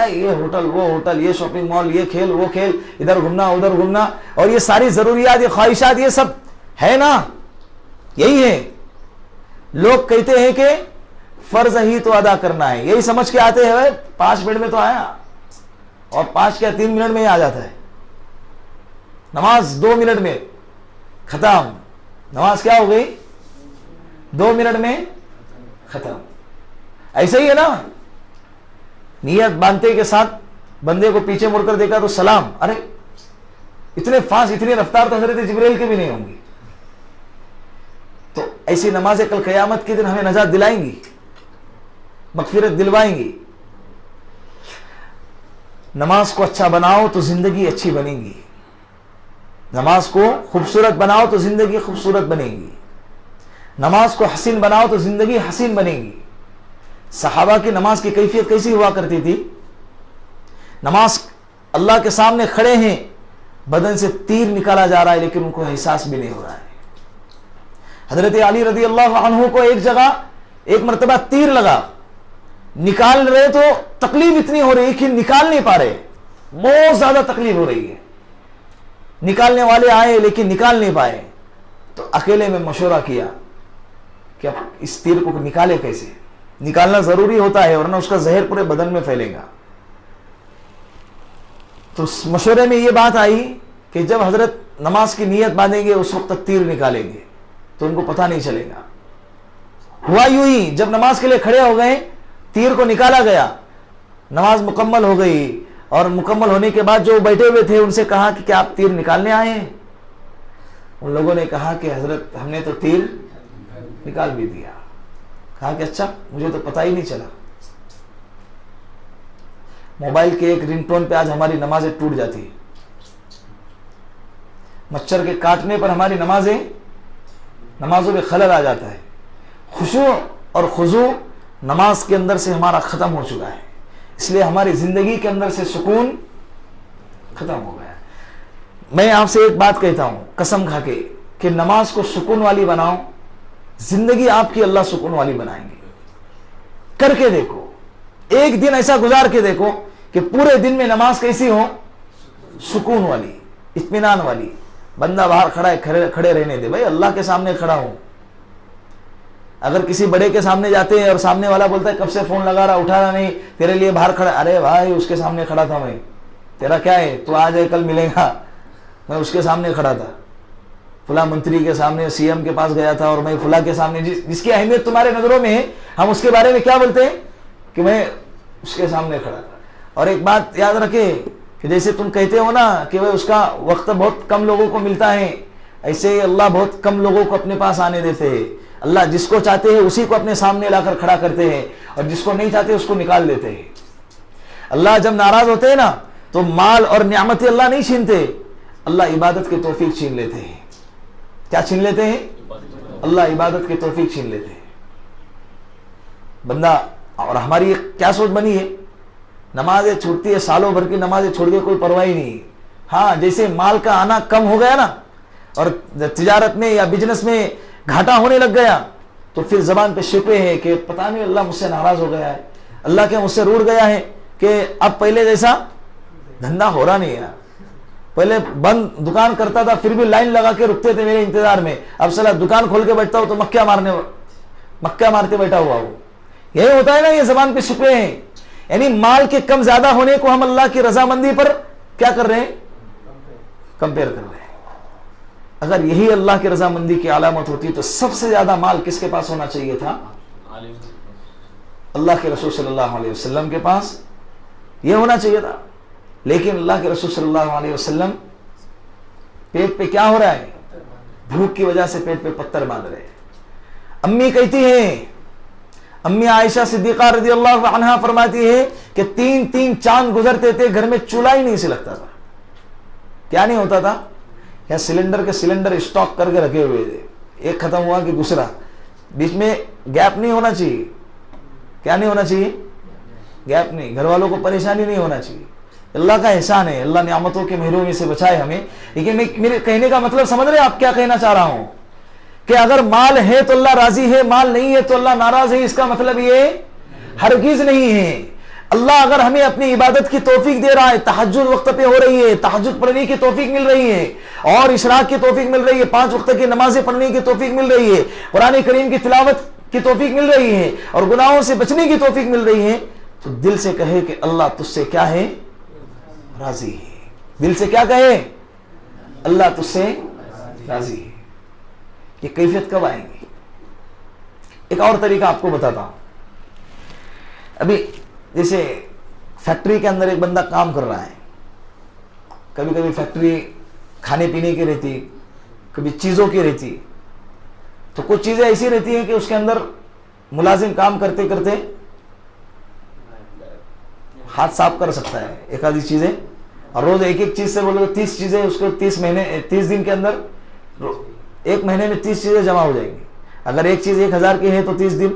یہ ہوٹل وہ ہوٹل، یہ شاپنگ مال، یہ کھیل وہ کھیل، ادھر گھومنا ادھر گھومنا، اور یہ ساری ضروریات یہ خواہشات یہ سب ہے نا، یہی ہے. لوگ کہتے ہیں کہ فرض ہی تو ادا کرنا ہے، یہی سمجھ کے آتے ہیں 5 منٹ میں تو آیا، اور 5 کیا 3 منٹ میں ہی آ جاتا ہے. نماز 2 منٹ میں ختم. نماز کیا ہو گئی؟ 2 منٹ میں ختم. ایسا ہی ہے نا. نیت باندھتے کے ساتھ بندے کو پیچھے مڑ کر دیکھا تو سلام. ارے اتنے فاسٹ، اتنی رفتار تو حضرت جبریل کی بھی نہیں ہوں گی. تو ایسی نمازیں کل قیامت کے دن ہمیں نجات دلائیں گی، مغفرت دلوائیں گی. نماز کو اچھا بناؤ تو زندگی اچھی بنے گی، نماز کو خوبصورت بناؤ تو زندگی خوبصورت بنے گی، نماز کو حسین بناؤ تو زندگی حسین بنے گی. صحابہ کی نماز کی کیفیت کیسی ہوا کرتی تھی؟ نماز اللہ کے سامنے کھڑے ہیں، بدن سے تیر نکالا جا رہا ہے لیکن ان کو احساس بھی نہیں ہو رہا ہے. حضرت علی رضی اللہ عنہ کو ایک جگہ ایک مرتبہ تیر لگا، نکال رہے تو تکلیف اتنی ہو رہی ہے کہ نکال نہیں پا رہے، بہت زیادہ تکلیف ہو رہی ہے. نکالنے والے آئے لیکن نکال نہیں پائے. تو اکیلے میں مشورہ کیا کہ اب اس تیر کو نکالے کیسے. نکالنا ضروری ہوتا ہے ورنہ اس کا زہر پورے بدن میں پھیلے گا. تو اس مشورے میں یہ بات آئی کہ جب حضرت نماز کی نیت باندھیں گے اس وقت تک تیر نکالیں گے تو ان کو پتہ نہیں چلے گا. ہوا یوں ہی، جب نماز کے لیے کھڑے ہو گئے تیر کو نکالا گیا، نماز مکمل ہو گئی. اور مکمل ہونے کے بعد جو بیٹھے ہوئے تھے ان سے کہا کہ کیا آپ تیر نکالنے آئے ہیں؟ ان لوگوں نے کہا کہ حضرت ہم نے تو تیر نکال بھی دیا. کہا کہ اچھا، مجھے تو پتہ ہی نہیں چلا. موبائل کے ایک رنگ ٹون پہ آج ہماری نمازیں ٹوٹ جاتی، مچھر کے کاٹنے پر ہماری نمازوں میں خلل آ جاتا ہے. خشوع اور خضوع نماز کے اندر سے ہمارا ختم ہو چکا ہے، اس لیے ہماری زندگی کے اندر سے سکون ختم ہو گیا. میں آپ سے ایک بات کہتا ہوں قسم کھا کے کہ نماز کو سکون والی بناؤ، زندگی آپ کی اللہ سکون والی بنائیں گے. کر کے دیکھو، ایک دن ایسا گزار کے دیکھو کہ پورے دن میں نماز کیسی ہو؟ سکون والی، اطمینان والی. بندہ باہر کھڑا ہے، کھڑے رہنے دے بھائی، اللہ کے سامنے کھڑا ہوں. اگر کسی بڑے کے سامنے جاتے ہیں اور سامنے والا بولتا ہے کب سے فون لگا رہا اٹھا رہا نہیں، تیرے لیے باہر کھڑا، ارے بھائی اس کے سامنے کھڑا تھا میں، تیرا کیا ہے؟ تو آج ہے کل ملے گا، میں اس کے سامنے کھڑا تھا، فلاں منتری کے سامنے، سی ایم کے پاس گیا تھا، اور میں فلاں کے سامنے، جس کی اہمیت تمہارے نظروں میں ہے، ہم اس کے بارے میں کیا بولتے ہیں کہ میں اس کے سامنے کھڑا تھا. اور ایک بات یاد رکھے کہ جیسے تم کہتے ہو نا کہ وہ اس کا وقت بہت کم لوگوں کو ملتا ہے، ایسے ہی اللہ بہت کم لوگوں کو اپنے پاس آنے دیتے ہیں. اللہ جس کو چاہتے ہیں اسی کو اپنے سامنے لا کر کھڑا کرتے ہیں. اور جس کو نہیں چاہتے اس کو نکال دیتے ہیں. اللہ جب ناراض ہوتے ہیں نا تو مال اور نعمتیں اللہ نہیں چھینتے, اللہ عبادت کی توفیق چھین لیتے ہیں. کیا چھین لیتے ہیں؟ اللہ عبادت کی توفیق چھین لیتے ہیں. بندہ, اور ہماری کیا سوچ بنی ہے, نمازیں چھوٹتی ہے, سالوں بھر کی نمازیں چھوڑ کے کوئی پرواہ ہی نہیں. ہاں جیسے مال کا آنا کم ہو گیا نا اور تجارت میں یا بزنس میں گھاٹا ہونے لگ گیا تو پھر زبان پہ شکوے ہیں کہ پتہ نہیں اللہ مجھ سے ناراض ہو گیا ہے, اللہ کے مجھ سے روڑ گیا ہے کہ اب پہلے جیسا دھندا ہو رہا نہیں ہے. پہلے بند دکان کرتا تھا پھر بھی لائن لگا کے رکتے تھے میرے انتظار میں, اب صلاح دکان کھول کے بیٹھتا ہو تو مکہ مارتے بیٹھا ہوا ہو. یہی ہوتا ہے نا, یہ زبان پہ شکوے ہیں. یعنی مال کے کم زیادہ ہونے کو ہم اللہ کی رضامندی پر کیا کر رہے ہیں؟ کمپیئر کر رہے ہیں. اگر یہی اللہ کی رضامندی کی علامت ہوتی تو سب سے زیادہ مال کس کے پاس ہونا چاہیے تھا؟ اللہ کے رسول صلی اللہ علیہ وسلم کے پاس یہ ہونا چاہیے تھا. لیکن اللہ کے رسول صلی اللہ علیہ وسلم پیٹ پہ کیا ہو رہا ہے؟ بھوک کی وجہ سے پیٹ پہ پتھر باندھ رہے ہیں. امی کہتی ہیں, امی عائشہ صدیقہ رضی اللہ عنہا فرماتی ہے کہ 3 چاند گزرتے تھے, گھر میں چولہا ہی نہیں سے لگتا تھا. کیا نہیں ہوتا تھا؟ یا سلنڈر کے سلنڈر اسٹاک کر کے رکھے ہوئے تھے, ایک ختم ہوا کہ دوسرا, بیچ میں گیپ نہیں ہونا چاہیے. کیا نہیں ہونا چاہیے؟ گیپ نہیں. گھر والوں کو پریشانی نہیں ہونا چاہیے. اللہ کا احسان ہے, اللہ نعمتوں کے محرومی سے بچائے ہمیں. لیکن میرے کہنے کا مطلب سمجھ رہے آپ کیا کہنا چاہ رہا ہوں؟ کہ اگر مال ہے تو اللہ راضی ہے, مال نہیں ہے تو اللہ ناراض ہے, اس کا مطلب یہ ہرگز نہیں ہے. اللہ اگر ہمیں اپنی عبادت کی توفیق دے رہا ہے, تہجد وقت پہ ہو رہی ہے, تہجد پڑھنے کی توفیق مل رہی ہے, اور اشراق کی توفیق مل رہی ہے, 5 وقت کی نمازیں پڑھنے کی توفیق مل رہی ہے, قرآن کریم کی تلاوت کی توفیق مل رہی ہے, اور گناہوں سے بچنے کی توفیق مل رہی ہے, تو دل سے کہے کہ اللہ تجھ سے کیا ہے؟ راضی ہے. دل سے کیا کہے؟ اللہ تجھ سے راضی ہے. یہ کیفیت کب آئیں گی؟ ایک اور طریقہ آپ کو بتاتا ہوں. ابھی جیسے فیکٹری کے اندر ایک بندہ کام کر رہا ہے, کبھی کبھی فیکٹری کھانے پینے کی رہتی, کبھی چیزوں کی رہتی, تو کچھ چیزیں ایسی رہتی ہیں کہ اس کے اندر ملازم کام کرتے کرتے ہاتھ صاف کر سکتا ہے ایک آدھی چیزیں, اور روز ایک چیز سے بولے تو 30 چیزیں اس کو 30 دن کے اندر, ایک مہینے میں 30 چیزیں جمع ہو جائیں گی. اگر ایک چیز 1000 کی ہے تو 30 دن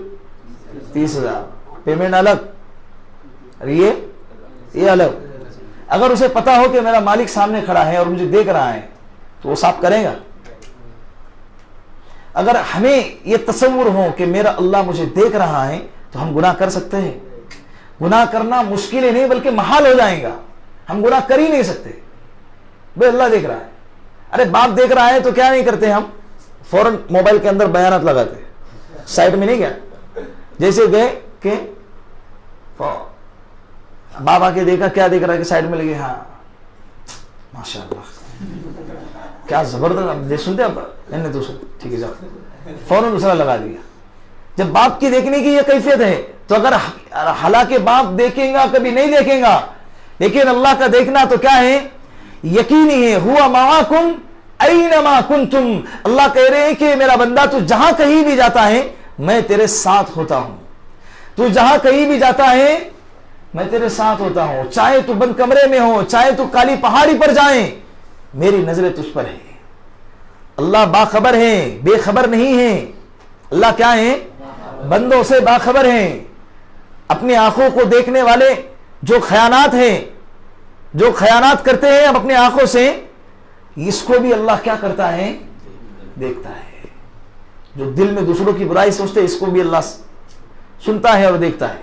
30,000, پیمنٹ الگ, اور یہ الگ. اگر اسے پتا ہو کہ میرا مالک سامنے کھڑا ہے اور مجھے دیکھ رہا ہے تو وہ صاف کرے گا. اگر ہمیں یہ تصور ہو کہ میرا اللہ مجھے دیکھ رہا ہے تو ہم گناہ کر سکتے ہیں. گناہ کرنا مشکل ہی نہیں بلکہ محال ہو جائے گا. ہم گناہ کر ہی نہیں سکتے بھائی اللہ دیکھ رہا ہے. ارے باپ دیکھ رہا ہے تو کیا نہیں کرتے ہم؟ فوراً موبائل کے اندر بیانات لگاتے, سائٹ میں نہیں گیا, جیسے گئے کہ باپ آ کے دیکھا, کیا دیکھ رہا ہے کہ سائٹ میں لگے, ہاں ماشاء اللہ کیا زبردست, سنتے اب میں نے دوسرا, ٹھیک ہے جاؤ, فوراً دوسرا لگا دیا. جب باپ کی دیکھنے کی یہ کیفیت ہے تو اگر حالانکہ باپ دیکھیں گا کبھی نہیں دیکھیں گا, لیکن اللہ کا دیکھنا تو کیا ہے؟ یقینی ہے. ہوا معاکم اینما کنتم, اللہ کہہ رہے ہیں کہ میرا بندہ تو جہاں کہیں بھی جاتا ہے میں تیرے ساتھ ہوتا ہوں. تو جہاں کہیں بھی جاتا ہے میں تیرے ساتھ ہوتا ہوں. چاہے تو بند کمرے میں ہو, چاہے تو کالی پہاڑی پر جائیں, میری نظریں تجھ پر ہے. اللہ باخبر ہے, بے خبر نہیں ہے. اللہ کیا ہے؟ بندوں سے باخبر ہیں. اپنی آنکھوں کو دیکھنے والے جو خیانات ہیں, جو خیانات کرتے ہیں اپنی آنکھوں سے, اس کو بھی اللہ کیا کرتا ہے؟ دیکھتا ہے. جو دل میں دوسروں کی برائی سوچتے اس کو بھی اللہ سنتا ہے اور دیکھتا ہے.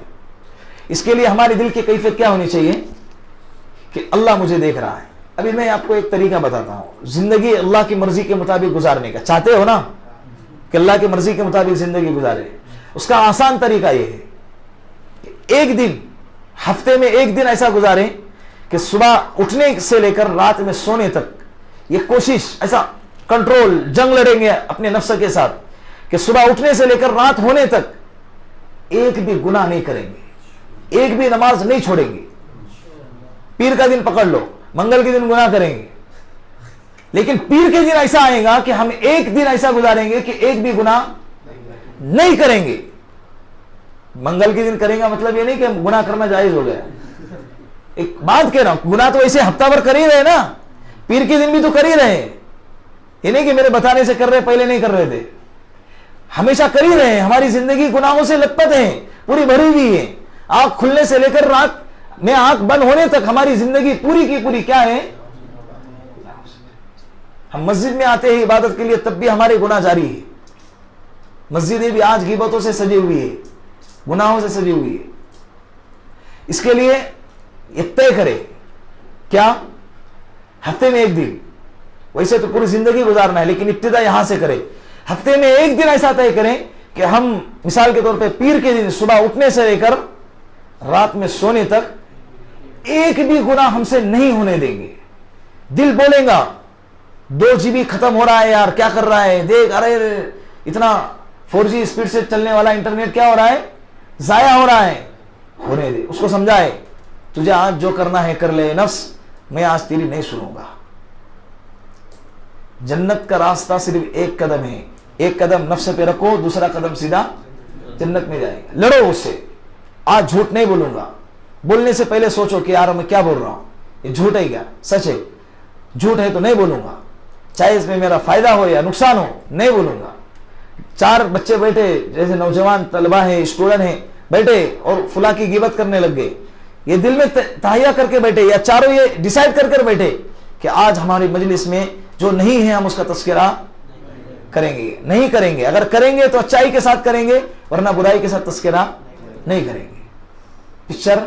اس کے لیے ہمارے دل کی کیفیت کیا ہونی چاہیے؟ کہ اللہ مجھے دیکھ رہا ہے. ابھی میں آپ کو ایک طریقہ بتاتا ہوں زندگی اللہ کی مرضی کے مطابق گزارنے کا. چاہتے ہو نا کہ اللہ کی مرضی کے مطابق زندگی گزارے؟ اس کا آسان طریقہ یہ ہے کہ ایک دن, ہفتے میں ایک دن ایسا گزاریں کہ صبح اٹھنے سے لے کر رات میں سونے تک یہ کوشش, ایسا کنٹرول, جنگ لڑیں گے اپنے نفس کے ساتھ کہ صبح اٹھنے سے لے کر رات ہونے تک ایک بھی گناہ نہیں کریں گے, ایک بھی نماز نہیں چھوڑیں گے. پیر کا دن پکڑ لو, منگل کے دن گناہ کریں گے, لیکن پیر کے دن ایسا آئے گا کہ ہم ایک دن ایسا گزاریں گے کہ ایک بھی گناہ نہیں کریں گے. منگل کے دن کریں گا مطلب یہ نہیں کہ گناہ کرنا جائز ہو گیا. ایک بات کہہ رہا ہوں, گناہ تو ایسے ہفتہ بھر کر ہی رہے نا, پیر کے دن بھی تو کر ہی رہے ہیں, یہ نہیں کہ میرے بتانے سے کر رہے, پہلے نہیں کر رہے تھے, ہمیشہ کر ہی رہے ہیں. ہماری زندگی گناہوں سے لت پت ہے, پوری بھری ہوئی ہے. آنکھ کھلنے سے لے کر رات میں آنکھ بند ہونے تک ہماری زندگی پوری کی پوری کیا ہے؟ ہم مسجد میں آتے ہیں عبادت کے لیے, تب بھی ہمارے گناہ جاری ہے. مسجدیں بھی آج غیبتوں سے سجی ہوئی ہے, گناہوں سے سجی ہوئی ہے. اس کے لیے یہ طے کرے کیا, ہفتے میں ایک دن, ویسے تو پوری زندگی گزارنا ہے لیکن ابتدا یہاں سے کرے. ہفتے میں ایک دن ایسا طے کریں کہ ہم مثال کے طور پہ پیر کے دن صبح اٹھنے سے لے کر رات میں سونے تک ایک بھی گناہ ہم سے نہیں ہونے دیں گے. دل بولے گا 2 GB ختم ہو رہا ہے یار, کیا کر رہا ہے, دیکھ ارے اتنا 4G اسپیڈ سے چلنے والا انٹرنیٹ کیا ہو رہا ہے, ضائع ہو رہا ہے. ہونے دے, اس کو سمجھائے تجھے آج جو کرنا ہے کر لے نفس, میں آج تیری نہیں سنوں گا. جنت کا راستہ صرف ایک قدم ہے, ایک قدم نفس پہ رکھو, دوسرا قدم سیدھا جنت میں جائے گا. لڑو اس سے. آج جھوٹ نہیں بولوں گا, بولنے سے پہلے سوچو کہ یار میں کیا بول رہا ہوں, یہ جھوٹ ہے کیا سچ ہے, جھوٹ ہے تو نہیں بولوں گا, چاہے اس میں میرا فائدہ ہو یا نقصان ہو نہیں بولوں گا. 4 بچے بیٹھے, جیسے نوجوان طلبہ ہیں, اسٹوڈنٹ ہیں, بیٹھے اور فلاں کی غیبت کرنے لگ گئے, یہ دل میں تہیہ کر کے بیٹھے یا چاروں یہ ڈیسائیڈ کر بیٹھے کہ آج ہماری مجلس میں جو نہیں ہے ہم اس کا تذکرہ کریں گے, نہیں کریں گے. اگر کریں گے تو اچائی کے ساتھ کریں گے, ورنہ برائی کے ساتھ تذکرہ نہیں کریں گے. پکچر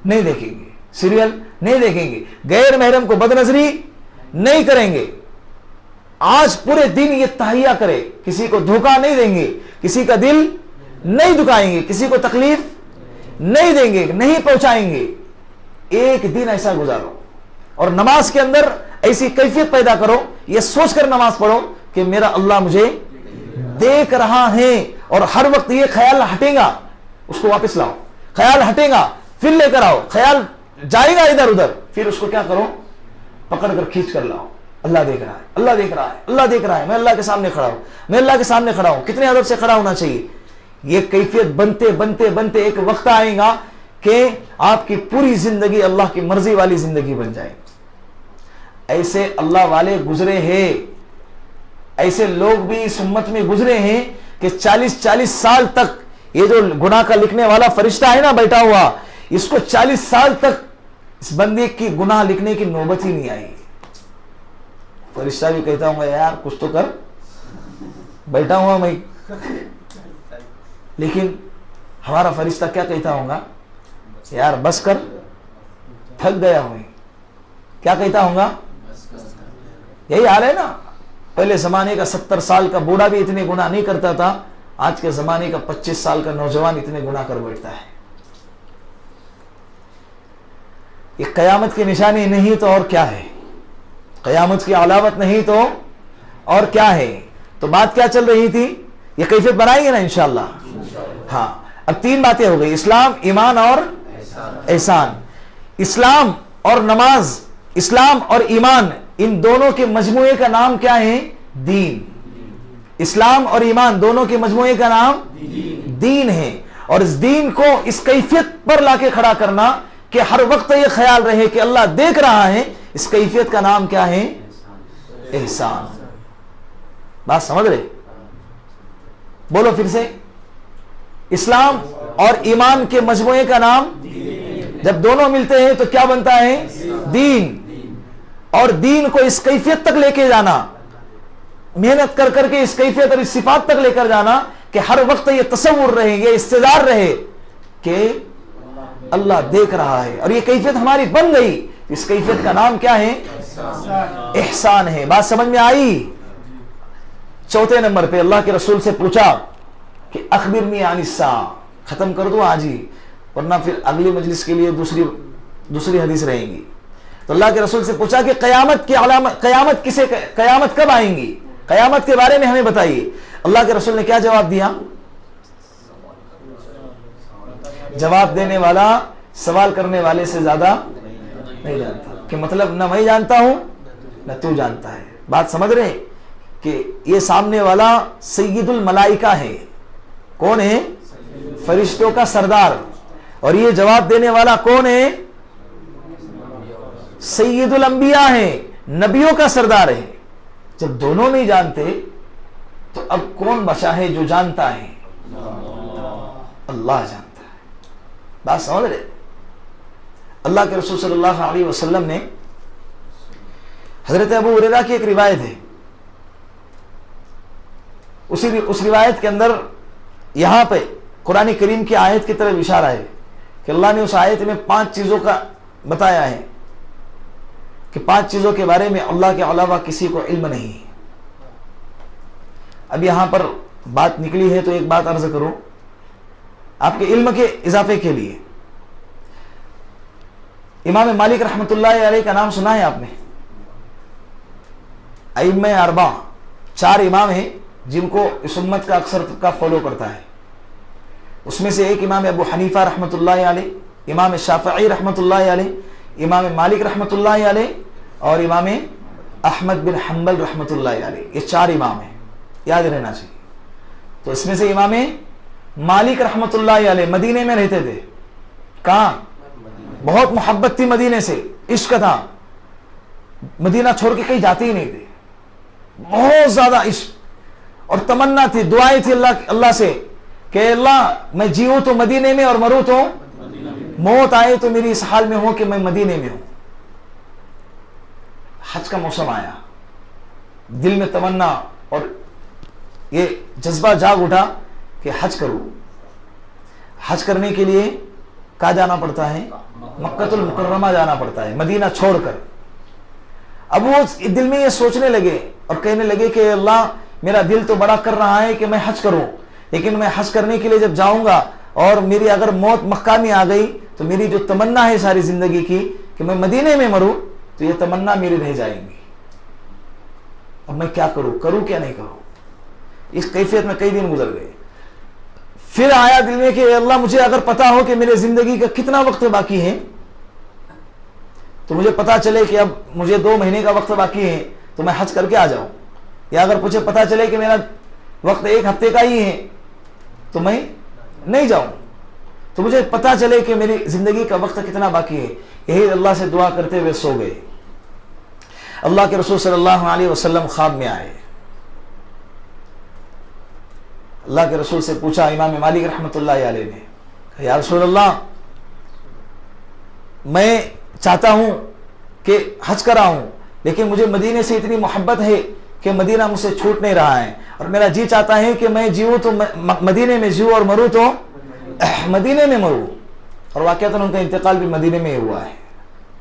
نہیں دیکھیں گے, سیریل نہیں دیکھیں گے, غیر محرم کو بد نظری نہیں کریں گے. آج پورے دن یہ تہیہ کرے, کسی کو دھوکہ نہیں دیں گے, کسی کا دل نہیں دکھائیں گے, کسی کو تکلیف نہیں دیں گے, نہیں پہنچائیں گے. ایک دن ایسا گزارو اور نماز کے اندر ایسی کیفیت پیدا کرو, یہ سوچ کر نماز پڑھو کہ میرا اللہ مجھے دیکھ رہا ہے, اور ہر وقت یہ خیال ہٹے گا, اس کو واپس لاؤ. خیال ہٹے گا پھر لے کر آؤ, خیال جائے گا ادھر ادھر, پھر اس کو کیا کرو, پکڑ کر کھینچ کر لاؤ. اللہ دیکھ رہا ہے, اللہ دیکھ رہا ہے, اللہ دیکھ رہا ہے, میں اللہ کے سامنے کھڑا ہوں, میں اللہ کے سامنے کھڑا ہوں. کتنے ادب سے کھڑا ہونا چاہیے. یہ کیفیت بنتے بنتے بنتے ایک وقت آئے گا کہ آپ کی پوری زندگی اللہ کی مرضی والی زندگی بن جائے. ایسے اللہ والے گزرے ہیں, ایسے لوگ بھی اس امت میں گزرے ہیں کہ 40 سال تک یہ جو گناہ کا لکھنے والا فرشتہ ہے نا بیٹھا ہوا, اس کو 40 سال تک اس بندے کی گناہ لکھنے کی نوبت ہی نہیں آئی. فرشتہ بھی کہتا ہوں گا یار کچھ تو کر, بیٹھا ہوا میں. لیکن ہمارا فرشتہ کیا کہتا ہوں گا, یار بس کر, تھک گیا ہوں. کیا کہتا ہوں گا, یہی حال ہے نا. پہلے زمانے کا 70 سال کا بوڑھا بھی اتنے گناہ نہیں کرتا تھا, آج کے زمانے کا 25 سال کا نوجوان اتنے گناہ کر بیٹھتا ہے. یہ قیامت کی نشانی نہیں تو اور کیا ہے, قیامت کی علامت نہیں تو اور کیا ہے. تو بات کیا چل رہی تھی, یہ کیفیت بنائیں گے نا انشاءاللہ. ہاں, اب 3 باتیں ہو گئی, اسلام, ایمان اور احسان. اسلام اور نماز, اسلام اور ایمان, ان دونوں کے مجموعے کا نام کیا ہے, دین. اسلام اور ایمان دونوں کے مجموعے کا نام دین ہے. اور اس دین کو اس کیفیت پر لا کے کھڑا کرنا کہ ہر وقت یہ خیال رہے کہ اللہ دیکھ رہا ہے, اس کیفیت کا نام کیا ہے, احسان. بات سمجھ رہے, بولو پھر سے. اسلام اور ایمان کے مجموعے کا نام, جب دونوں ملتے ہیں تو کیا بنتا ہے, دین. اور دین کو اس کیفیت تک لے کے جانا, محنت کر کر کے اس کیفیت اور اس صفات تک لے کر جانا کہ ہر وقت یہ تصور رہے, یہ استدار رہے کہ اللہ دیکھ رہا ہے. اور یہ کیفیت ہماری بن گئی, اس کیفیت کا نام کیا ہے, احسان ہے. بات سمجھ میں آئی. چوتھے نمبر پہ اللہ کے رسول سے پوچھا کہ اخبرنی عن الساعہ, ختم کر دو آج ہی ورنہ پھر اگلی مجلس کے لیے دوسری حدیث رہیں گی. تو اللہ کے رسول سے پوچھا کہ قیامت کی علامت, قیامت کب آئیں گی, قیامت کے بارے میں ہمیں بتائیے. اللہ کے رسول نے کیا جواب دیا, جواب دینے والا سوال کرنے والے سے زیادہ نہیں جانتا. کہ مطلب نہ میں جانتا ہوں نہ تو جانتا ہے. بات سمجھ رہے کہ یہ سامنے والا سید الملائکہ ہے. کون ہے, فرشتوں کا سردار. اور یہ جواب دینے والا کون ہے؟ سید الانبیاء ہے، نبیوں کا سردار ہے. جب دونوں نہیں جانتے تو اب کون بچا ہے جو جانتا ہے؟ اللہ جانتا ہے. بات سمجھ رہے؟ اللہ کے رسول صلی اللہ علیہ وسلم نے، حضرت ابو ہریرہ کی ایک روایت ہے، اس روایت کے اندر یہاں پہ قرآن کریم کی آیت کی طرف اشارہ ہے کہ اللہ نے اس آیت میں 5 چیزوں کا بتایا ہے کہ 5 چیزوں کے بارے میں اللہ کے علاوہ کسی کو علم نہیں. اب یہاں پر بات نکلی ہے تو ایک بات عرض کروں آپ کے علم کے اضافے کے لیے. امام مالک رحمۃ اللہ علیہ کا نام سنا ہے آپ نے؟ ائمہ اربعہ 4 امام ہیں جن کو اس امت کا اکثر طبقہ فالو کرتا ہے. اس میں سے ایک امام ابو حنیفہ رحمۃ اللہ علیہ، امام شافعی رحمۃ اللہ علیہ، امام مالک رحمۃ اللہ علیہ اور امام احمد بن حنبل رحمۃ اللہ علیہ. یہ 4 امام ہیں، یاد رہنا چاہیے. تو اس میں سے امام مالک رحمۃ اللہ علیہ مدینے میں رہتے تھے. کہاں؟ بہت محبت تھی مدینے سے، عشق تھا، مدینہ چھوڑ کے کہیں جاتے ہی نہیں تھے. بہت زیادہ عشق اور تمنا تھی، دعائیں تھی اللہ سے کہ اللہ میں جیوں تو مدینے میں اور مروں تو موت آئے تو میری اس حال میں ہو کہ میں مدینے میں ہوں. حج کا موسم آیا، دل میں تمنا اور یہ جذبہ جاگ اٹھا کہ حج کروں. حج کرنے کے لیے کہاں جانا پڑتا ہے؟ مکہ المکرمہ جانا پڑتا ہے، مدینہ چھوڑ کر. اب وہ دل میں یہ سوچنے لگے اور کہنے لگے کہ اللہ میرا دل تو بڑا کر رہا ہے کہ میں حج کروں، لیکن میں حج کرنے کے لیے جب جاؤں گا اور میری اگر موت مکہ میں آ گئی تو میری جو تمنا ہے ساری زندگی کی کہ میں مدینے میں مروں تو یہ تمنا میری رہ جائیں گی. اب میں کیا کروں کیا نہیں کروں؟ اس کیفیت میں کئی دن گزر گئے. پھر آیا دل میں کہ اللہ مجھے اگر پتا ہو کہ میرے زندگی کا کتنا وقت باقی ہے تو مجھے پتا چلے کہ اب مجھے 2 مہینے کا وقت باقی ہے تو میں حج کر کے آ جاؤں، یا اگر مجھے پتا چلے کہ میرا وقت 1 ہفتے کا ہی ہے تو میں نہیں جاؤں. تو مجھے پتا چلے کہ میری زندگی کا وقت کتنا باقی ہے. یہی اللہ سے دعا کرتے ہوئے سو گئے. اللہ کے رسول صلی اللہ علیہ وسلم خواب میں آئے. اللہ کے رسول سے پوچھا امام مالک رحمۃ اللہ علیہ نے کہ یا رسول اللہ میں چاہتا ہوں کہ حج کرا ہوں لیکن مجھے مدینے سے اتنی محبت ہے کہ مدینہ مجھ سے چھوٹ نہیں رہا ہے اور میرا جی چاہتا ہے کہ میں جیوں تو مدینے میں جیوں اور مروں تو مدینے میں مروں. اور واقعتاً ان کا انتقال بھی مدینے میں ہوا ہے،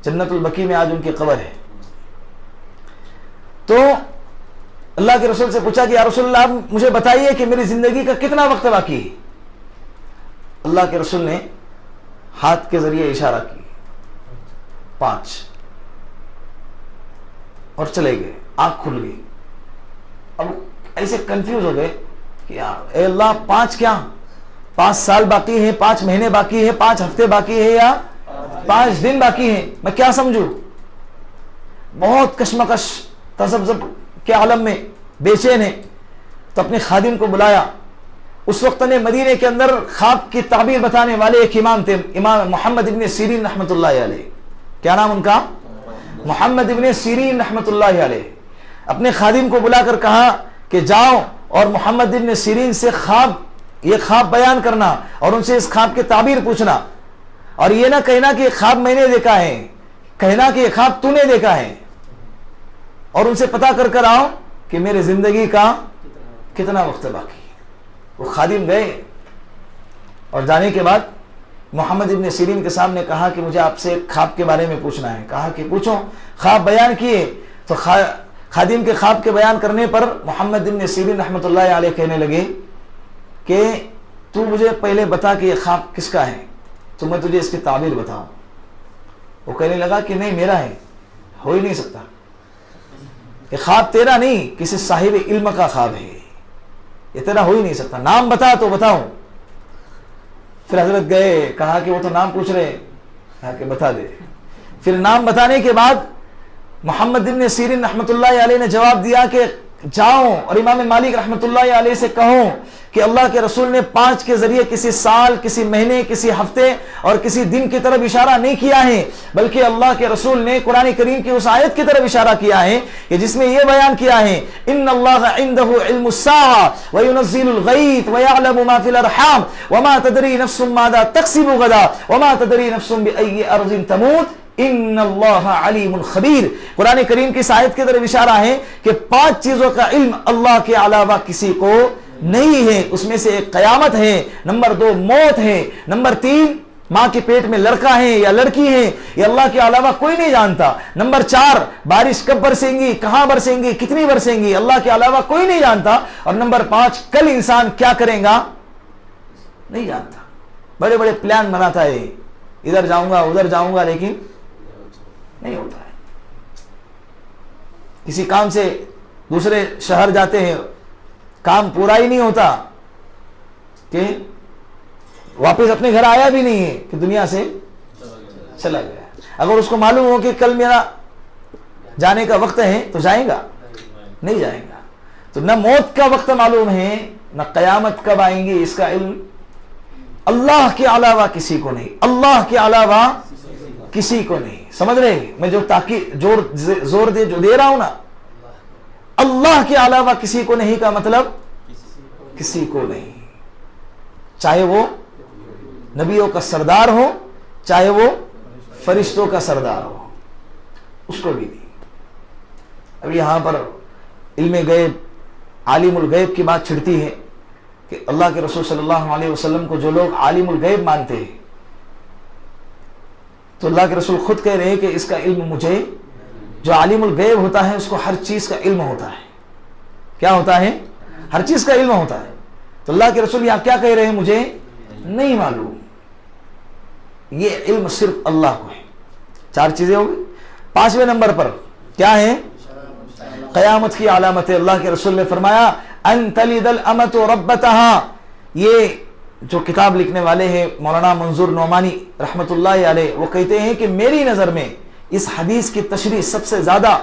جنت البقیع میں آج ان کی قبر ہے. تو اللہ کے رسول سے پوچھا کہ یا رسول اللہ آپ مجھے بتائیے کہ میری زندگی کا کتنا وقت باقی ہے. اللہ کے رسول نے ہاتھ کے ذریعے اشارہ کی 5 اور چلے گئے. آنکھ کھل گئی. اب ایسے کنفیوز ہو گئے کہ یار اے اللہ 5 کیا؟ 5 سال باقی ہیں، 5 مہینے باقی ہے، 5 ہفتے باقی ہے یا 5 دن باقی ہیں؟ میں کیا سمجھوں؟ بہت کشمکش تذبذب کے عالم میں بے چین ہے. تو اپنے خادم کو بلایا. اس وقت نے مدینے کے اندر خواب کی تعبیر بتانے والے ایک امام تھے، امام محمد ابن سیرین رحمۃ اللہ علیہ. کیا نام ان کا؟ محمد ابن سیرین رحمۃ اللہ علیہ. اپنے خادم کو بلا کر کہا کہ جاؤ اور محمد ابن سیرین سے یہ خواب بیان کرنا اور ان سے اس خواب کی تعبیر پوچھنا، اور یہ نہ کہنا کہ یہ خواب میں نے دیکھا ہے، کہنا کہ یہ خواب تو نے دیکھا ہے، اور ان سے پتا کر آؤ کہ میرے زندگی کا کتنا وقت باقی ہے. وہ خادم گئے اور جانے کے بعد محمد ابن سیرین کے سامنے کہا کہ مجھے آپ سے ایک خواب کے بارے میں پوچھنا ہے. کہا کہ پوچھو. خواب بیان کیے تو خادم کے خواب کے بیان کرنے پر محمد ابن سیرین رحمۃ اللہ علیہ کہنے لگے کہ تو مجھے پہلے بتا کہ یہ خواب کس کا ہے تو میں تجھے اس کی تعبیر بتاؤں. وہ کہنے لگا کہ نہیں میرا ہے، ہو ہی نہیں سکتا، یہ خواب تیرا نہیں، کسی صاحب علم کا خواب ہے، یہ تیرا ہو ہی نہیں سکتا، نام بتا تو بتاؤں. پھر حضرت گئے، کہا کہ وہ تو نام پوچھ رہے، کہا کہ بتا دے. پھر نام بتانے کے بعد محمد ابن سیرین رحمۃ اللہ علیہ نے جواب دیا کہ جاؤ اور امام مالک رحمۃ اللہ علیہ سے کہو کہ اللہ کے رسول نے 5 کے ذریعے کسی سال، کسی مہینے، کسی ہفتے اور کسی دن کی طرف اشارہ نہیں کیا ہے، بلکہ اللہ کے رسول نے قرآن کریم کی اس آیت کی طرف اشارہ کیا ہے کہ جس میں یہ بیان کیا ہے ان اللہ عنده علم الساعة وينزل الغیث ويعلم ما في الارحام وما تدری نفس ماذا تکسب غدا وما تدری نفس بأي ارض تموت ان اللہ علیم خبیر۔ قرآن کریم کی اس آیت کی طرف اشارہ ہے کہ 5 چیزوں کا علم اللہ کے علاوہ کسی کو نہیں ہے، اس میں سے ایک قیامت ہے، نمبر 2 موت ہے، نمبر 3 ماں کے پیٹ میں لڑکا ہے یا لڑکی ہے، یہ اللہ کے علاوہ کوئی نہیں جانتا، نمبر 4 بارش کب برسیں گی، کہاں برسیں گی، کتنی برسیں گی، اللہ کے علاوہ کوئی نہیں جانتا، اور نمبر 5 کل انسان کیا کرے گا نہیں جانتا۔ بڑے بڑے پلان بناتا ہے، ادھر جاؤں گا ادھر جاؤں گا، لیکن نہیں ہوتا ہے۔ کسی کام سے دوسرے شہر جاتے ہیں، کام پورا ہی نہیں ہوتا کہ واپس اپنے گھر آیا بھی نہیں ہے کہ دنیا سے چلا گیا۔ اگر اس کو معلوم ہو کہ کل میرا جانے کا وقت ہے تو جائے گا نہیں جائے گا۔ تو نہ موت کا وقت معلوم ہے، نہ قیامت کب آئیں گی، اس کا علم اللہ کے علاوہ کسی کو نہیں، اللہ کے علاوہ کسی کو نہیں۔ سمجھ رہے میں جو تاکید زور دے رہا ہوں نا، اللہ کے علاوہ کسی کو نہیں کا مطلب کسی کو نہیں، چاہے وہ نبیوں کا سردار ہو، چاہے وہ فرشتوں کا سردار ہو، اس کو بھی نہیں۔ اب یہاں پر علم غیب، عالم الغیب کی بات چھڑتی ہے کہ اللہ کے رسول صلی اللہ علیہ وسلم کو جو لوگ عالم الغیب مانتے ہیں، تو اللہ کے رسول خود کہہ رہے ہیں کہ اس کا علم مجھے، جو عالم الغیب ہوتا ہے اس کو ہر چیز کا علم ہوتا ہے۔ کیا ہوتا ہے؟ ہر چیز کا علم ہوتا ہے۔ تو اللہ کے رسول یہاں کیا کہہ رہے ہیں؟ مجھے نہیں معلوم، یہ علم صرف اللہ کو ہے۔ 4 چیزیں ہو گئی۔ 5ویں نمبر پر کیا ہے؟ قیامت کی علامت ہے۔ اللہ کے رسول نے فرمایا ان تلد الامۃ ربتها۔ یہ جو کتاب لکھنے والے ہیں مولانا منظور نعمانی رحمت اللہ علیہ، وہ کہتے ہیں کہ میری نظر میں اس حدیث کی تشریح سب سے زیادہ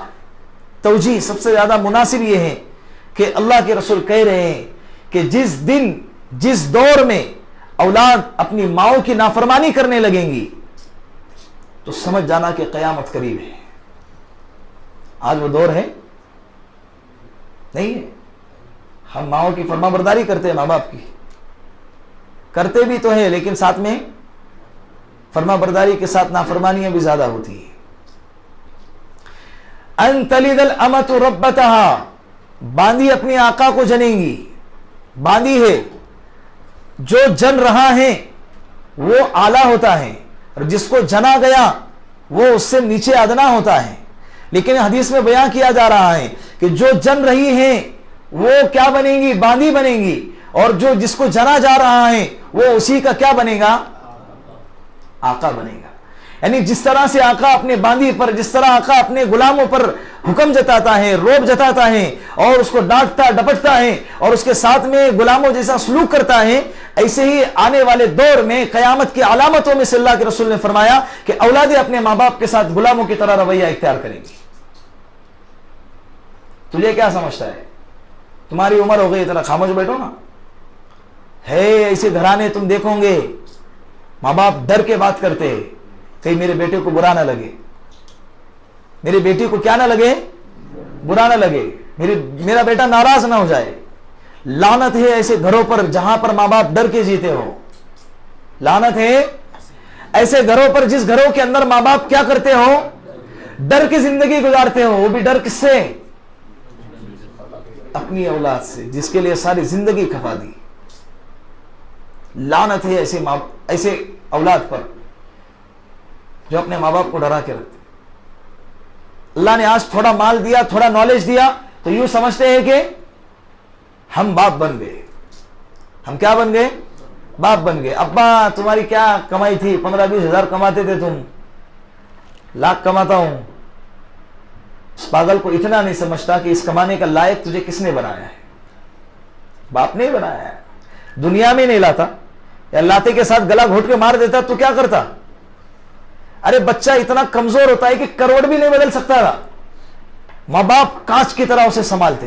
توجیہ، سب سے زیادہ مناسب یہ ہے کہ اللہ کے رسول کہہ رہے ہیں کہ جس دن، جس دور میں اولاد اپنی ماؤں کی نافرمانی کرنے لگیں گی تو سمجھ جانا کہ قیامت قریب ہے۔ آج وہ دور ہے نہیں ہے؟ ہم ماؤں کی فرما برداری کرتے ہیں، ماں باپ کی کرتے بھی تو ہیں، لیکن ساتھ میں فرما برداری کے ساتھ نافرمانیاں بھی زیادہ ہوتی ہیں۔ ان تلد الامۃ ربتها، باندی اپنی آقا کو جنیں گی، باندی ہے، جو جن رہا ہے وہ اعلیٰ ہوتا ہے، اور جس کو جنا گیا وہ اس سے نیچے ادنا ہوتا ہے۔ لیکن حدیث میں بیان کیا جا رہا ہے کہ جو جن رہی ہیں وہ کیا بنیں گی؟ باندی بنیں گی، اور جو جس کو جنا جا رہا ہے وہ اسی کا کیا بنے گا؟ آقا بنے گا۔ یعنی جس طرح سے آقا اپنے باندی پر، جس طرح آقا اپنے غلاموں پر حکم جتاتا ہے، روب جتاتا ہے، اور اس کو ڈانٹتا ڈپٹتا ہے، اور اس کے ساتھ میں غلاموں جیسا سلوک کرتا ہے، ایسے ہی آنے والے دور میں قیامت کی علامتوں میں سے اللہ کے رسول نے فرمایا کہ اولادیں اپنے ماں باپ کے ساتھ غلاموں کی طرح رویہ اختیار کریں گی۔ تجھے کیا سمجھتا ہے؟ تمہاری عمر ہو گئی، ذرا خاموش بیٹھو نا۔ ہے ایسے گھرانے تم دیکھو گے، ماں باپ ڈر کے بات کرتے ہیں، کہیں میرے بیٹے کو برا نہ لگے، میری بیٹی کو کیا نہ لگے، برا نہ لگے، میرا بیٹا ناراض نہ ہو جائے۔ لعنت ہے ایسے گھروں پر جہاں پر ماں باپ ڈر کے جیتے ہو، لعنت ہے ایسے گھروں پر جس گھروں کے اندر ماں باپ کیا کرتے ہو؟ ڈر کی زندگی گزارتے ہو۔ وہ بھی ڈر کس سے؟ اپنی اولاد سے، جس کے لیے ساری زندگی کھپا دی۔ لعنت ہے ایسے اولاد پر جو اپنے ماں باپ کو ڈرا کے رکھتے۔ اللہ نے آج تھوڑا مال دیا، تھوڑا نالج دیا، تو یوں سمجھتے ہیں کہ ہم باپ بن گئے۔ ہم کیا بن گئے؟ باپ بن گئے۔ ابا تمہاری کیا کمائی تھی؟ 15-20 ہزار کماتے تھے، تم لاکھ کماتا ہوں۔ اس پاگل کو اتنا نہیں سمجھتا کہ اس کمانے کا لائق تجھے کس نے بنایا ہے؟ باپ نے بنایا ہے۔ دنیا میں نہیں لاتا، یا لاتے کے ساتھ گلا گھوٹ کے مار دیتا تو کیا کرتا؟ ارے بچہ اتنا کمزور ہوتا ہے کہ کروڑ بھی نہیں بدل سکتا تھا، ماں باپ کانچ کی طرح اسے سنبھالتے۔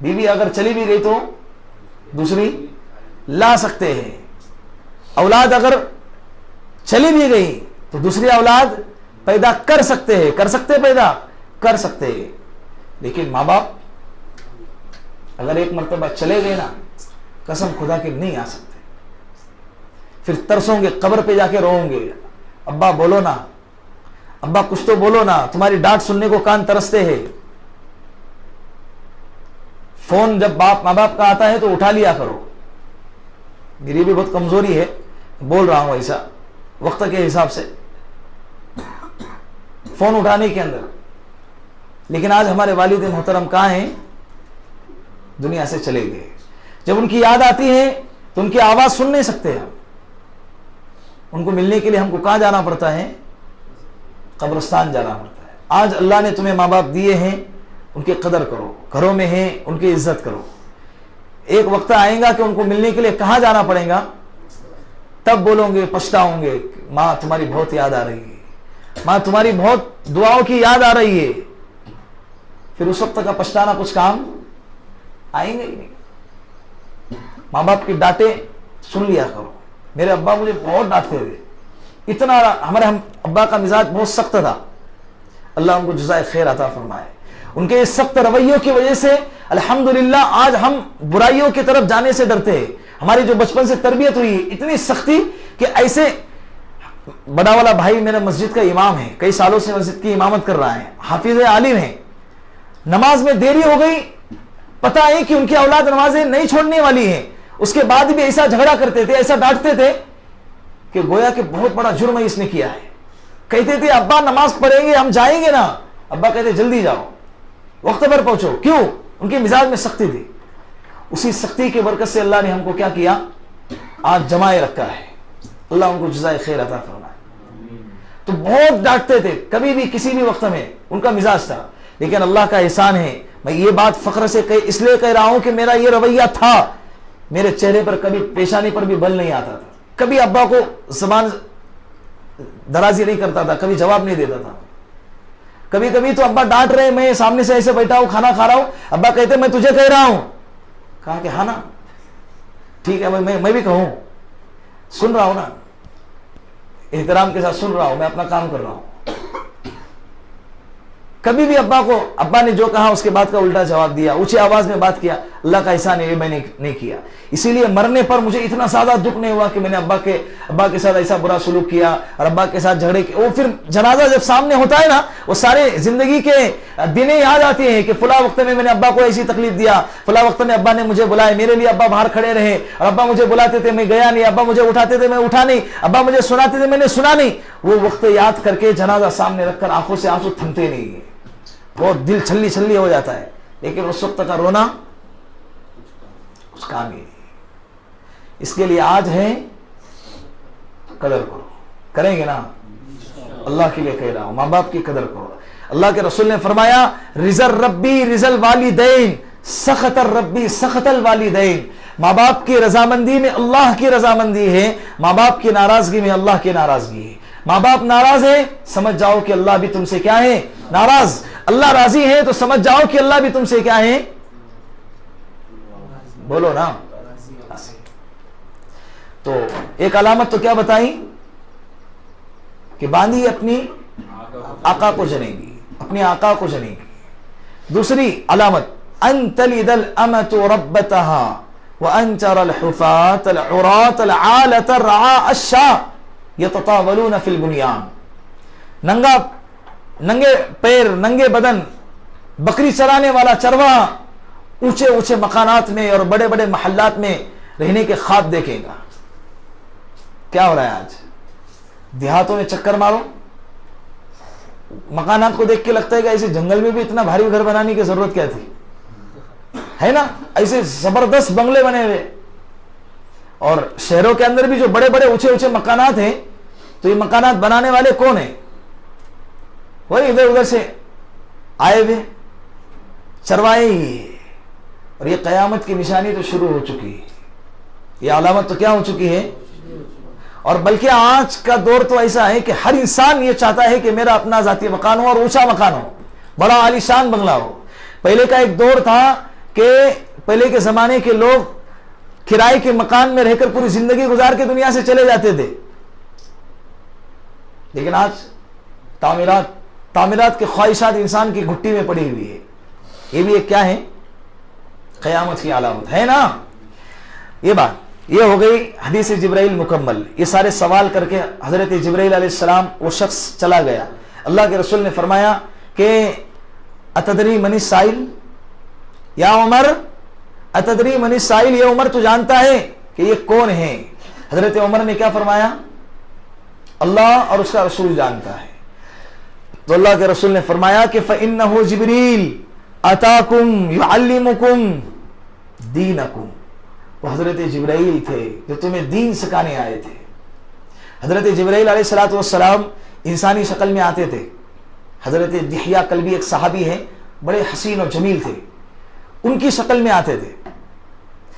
بیوی اگر چلی بھی گئی تو دوسری لا سکتے ہیں. اولاد اگر چلی بھی گئی تو دوسری اولاد پیدا کر سکتے ہیں. کر سکتے پیدا کر سکتے ہیں. لیکن ماں باپ اگر ایک مرتبہ چلے گئے نا, قسم خدا کی نہیں آ سکتے. پھر ترسوں گے, قبر پہ جا کے روؤں گے, ابا بولو نا, ابا کچھ تو بولو نا, تمہاری ڈانٹ سننے کو کان ترستے ہیں. فون جب ماں باپ کا آتا ہے تو اٹھا لیا کرو. میری بھی بہت کمزوری ہے, بول رہا ہوں ایسا وقت کے حساب سے, فون اٹھانے کے اندر. لیکن آج ہمارے والد محترم کہاں ہیں؟ دنیا سے چلے گئے. جب ان کی یاد آتی ہے تو ان کی آواز سن نہیں سکتے ہم. ان کو ملنے کے لیے ہم کو کہاں جانا پڑتا ہے؟ قبرستان جانا پڑتا ہے. آج اللہ نے تمہیں ماں باپ دیے ہیں, ان کی قدر کرو. گھروں میں ہیں ان کی عزت کرو. ایک وقت آئے گا کہ ان کو ملنے کے لیے کہاں جانا پڑے گا, تب بولو گے, پچھتاؤں گے, ماں تمہاری بہت یاد آ رہی ہے, ماں تمہاری بہت دعاؤں کی یاد آ رہی ہے. پھر اس وقت کا پچھتانا کچھ کام آئیں گے ہی نہیں. ماں باپ کی ڈانٹیں سن لیا کرو. میرے ابا مجھے بہت ڈانٹتے تھے, اتنا ہمارے ابا کا مزاج بہت سخت تھا. اللہ ان کو جزائے خیر عطا فرمائے. ان کے اس سخت رویوں کی وجہ سے الحمدللہ آج ہم برائیوں کی طرف جانے سے ڈرتے ہیں. ہماری جو بچپن سے تربیت ہوئی اتنی سختی کہ ایسے, بڑا والا بھائی میرا مسجد کا امام ہے, کئی سالوں سے مسجد کی امامت کر رہا ہے, حافظ عالم ہے. نماز میں دیری ہو گئی, پتہ ہے کہ ان کی اولاد نمازیں نہیں چھوڑنے والی ہیں, اس کے بعد بھی ایسا جھگڑا کرتے تھے, ایسا ڈانٹتے تھے کہ گویا کہ بہت بڑا جرم اس نے کیا ہے. کہتے تھے ابا نماز پڑھیں گے, ہم جائیں گے نا. ابا کہتے جلدی جاؤ, وقت پر پہنچو. کیوں؟ ان کے مزاج میں سختی تھی. اسی سختی کی برکت سے اللہ نے ہم کو کیا کیا, آج جمائے رکھا ہے. اللہ ان کو جزائے خیر عطا فرمائے. تو بہت ڈانٹتے تھے, کبھی بھی کسی بھی وقت میں ان کا مزاج تھا. لیکن اللہ کا احسان ہے, میں یہ بات فخر سے اس لیے کہہ رہا ہوں کہ میرا یہ رویہ تھا. میرے چہرے پر کبھی پیشانی پر بھی بل نہیں آتا تھا, کبھی ابا کو زبان درازی نہیں کرتا تھا, کبھی جواب نہیں دیتا تھا. کبھی کبھی تو ابا ڈانٹ رہے, میں سامنے سے ایسے بیٹھا ہوں, کھانا کھا رہا ہوں, ابا کہتے میں تجھے کہہ رہا ہوں. کہا کہ ہاں نا ٹھیک ہے, میں بھی کہوں, سن رہا ہوں نا, احترام کے ساتھ سن رہا ہوں, میں اپنا کام کر رہا ہوں. کبھی بھی ابا نے جو کہا اس کے بعد کا الٹا جواب دیا, اونچی آواز میں بات کیا. اللہ کا احسان ہے, یہ میں نے نہیں کیا. اسی لیے مرنے پر مجھے اتنا زیادہ دکھ نہیں ہوا کہ میں نے ابا کے ساتھ ایسا برا سلوک کیا اور ابا کے ساتھ جھگڑے کیے. وہ پھر جنازہ جب سامنے ہوتا ہے نا, وہ سارے زندگی کے دنیں یاد آتے ہیں کہ فلاں وقت میں نے ابا کو ایسی تکلیف دیا, فلاں وقت میں ابا نے مجھے بلایا, میرے لیے ابا باہر کھڑے رہے, اور ابا مجھے بلاتے تھے میں گیا نہیں, ابا مجھے اٹھاتے تھے میں اٹھا نہیں, ابا مجھے سناتے تھے میں نے سنا نہیں. وہ وقت یاد کر کے جنازہ سامنے رکھ کر آنکھوں سے آنسو تھمتے نہیں ہیں, بہت دل چھلی چھلی ہو جاتا ہے. لیکن اس وقت کا رونا اس کام ہی نہیں. اس کے لیے آج ہے قدر کرو, کریں گے نا, اللہ کے لیے کہہ رہا ہوں, ماں باپ کی قدر کرو. اللہ کے رسول نے فرمایا رضا ربی رضا الوالدین سخط الربی سخط الوالدین. ماں باپ کی رضامندی میں اللہ کی رضامندی ہے, ماں باپ کی ناراضگی میں اللہ کی ناراضگی ہے. ماں باپ ناراض ہے, سمجھ جاؤ کہ اللہ بھی تم سے کیا ہے, ناراض. اللہ راضی ہے تو سمجھ جاؤ کہ اللہ بھی تم سے کیا ہے, بولو نا. تو ایک علامت تو کیا بتائی کہ باندھی اپنی آقا کو جنے گی, اپنی آقا کو جنے گی. دوسری علامت ان تلد الامۃ ربتها وان ترى الحفاة العراة العالة الرعاء الشاة يتطاولون في البنيان. ننگے پیر ننگے بدن بکری چرانے والا چرواہا اونچے اونچے مکانات میں اور بڑے بڑے محلات میں رہنے کے خواب دیکھے گا. کیا ہو رہا ہے آج دیہاتوں میں چکر مارو, مکانات کو دیکھ کے لگتا ہے کہ ایسے جنگل میں بھی اتنا بھاری گھر بنانے کی ضرورت کیا تھی, ہے نا. ایسے زبردست بنگلے بنے ہوئے, اور شہروں کے اندر بھی جو بڑے بڑے اونچے اونچے مکانات ہیں, تو یہ مکانات بنانے والے کون ہیں؟ وہی ادھر ادھر سے آئے ہوئے چروائے ہی. اور یہ قیامت کی نشانی تو شروع ہو چکی ہے, یہ علامت تو کیا ہو چکی ہے. اور بلکہ آج کا دور تو ایسا ہے کہ ہر انسان یہ چاہتا ہے کہ میرا اپنا ذاتی مکان ہو اور اونچا مکان ہو, بڑا عالیشان بنگلہ ہو. پہلے کا ایک دور تھا کہ پہلے کے زمانے کے لوگ کرائے کے مکان میں رہ کر پوری زندگی گزار کے دنیا سے چلے جاتے تھے، لیکن آج تعمیرات کے خواہشات انسان کی گھٹی میں پڑی ہوئی ہے. یہ بھی ایک کیا ہے؟ قیامت کی علامت ہے نا. یہ ہو گئی حدیث جبرائیل مکمل. یہ سارے سوال کر کے حضرت جبرائیل علیہ السلام وہ شخص چلا گیا. اللہ کے رسول نے فرمایا کہ اتدری من السائل یا عمر، اتدری من السائل، یہ عمر تو جانتا ہے کہ یہ کون ہے؟ حضرت عمر نے کیا فرمایا؟ اللہ اور اس کا رسول جانتا ہے. تو اللہ کے رسول نے فرمایا کہ فَإِنَّهُ جبریل اتاکم یعلمکم دینکم. وہ حضرت جبرائیل تھے جو تمہیں دین سکھانے آئے تھے. حضرت جبرائیل علیہ السلام انسانی شکل میں آتے تھے. حضرت دحیہ کلبی ایک صحابی ہے، بڑے حسین اور جمیل تھے، ان کی شکل میں آتے تھے.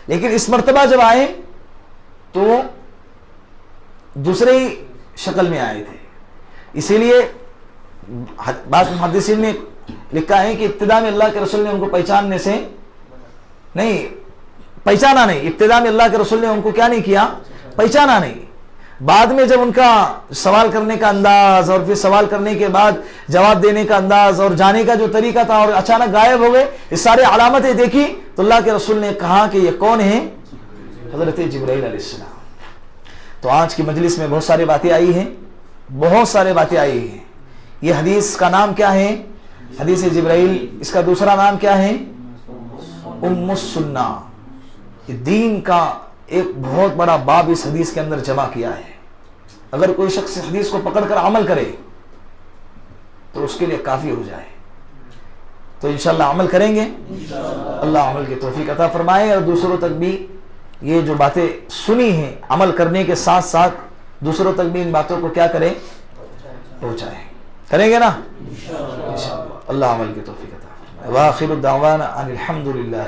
لیکن اس مرتبہ جب آئے تو دوسرے ہی شکل میں آئے تھے. اسی لیے بعض محدثین نے لکھا ہے کہ ابتدا میں اللہ کے رسول نے ان کو پہچانا نہیں، ابتدا میں اللہ کے رسول نے ان کو کیا نہیں کیا؟ پہچانا نہیں. بعد میں جب ان کا سوال کرنے کا انداز اور پھر سوال کرنے کے بعد جواب دینے کا انداز اور جانے کا جو طریقہ تھا اور اچانک غائب ہو گئے، یہ سارے علامتیں دیکھی تو اللہ کے رسول نے کہا کہ یہ کون ہے؟ حضرت جبرائیل علیہ السلام. تو آج کی مجلس میں بہت ساری باتیں آئی ہیں، بہت سارے باتیں آئی ہیں. یہ حدیث کا نام کیا ہے؟ حدیث جبرائیل. اس کا دوسرا نام کیا ہے؟ ام السنہ. یہ دین کا ایک بہت بڑا باب اس حدیث کے اندر جمع کیا ہے. اگر کوئی شخص حدیث کو پکڑ کر عمل کرے تو اس کے لیے کافی ہو جائے. تو انشاءاللہ عمل کریں گے. اللہ عمل کی توفیق عطا فرمائے اور دوسروں تک بھی یہ جو باتیں سنی ہیں عمل کرنے کے ساتھ ساتھ دوسروں تک بھی ان باتوں کو کیا کریں؟ پہنچائیں. کریں گے نا انشاءاللہ. اللہ عمل کی توفیق عطا فرمائے. وآخر الدعوانا ان الحمد للہ.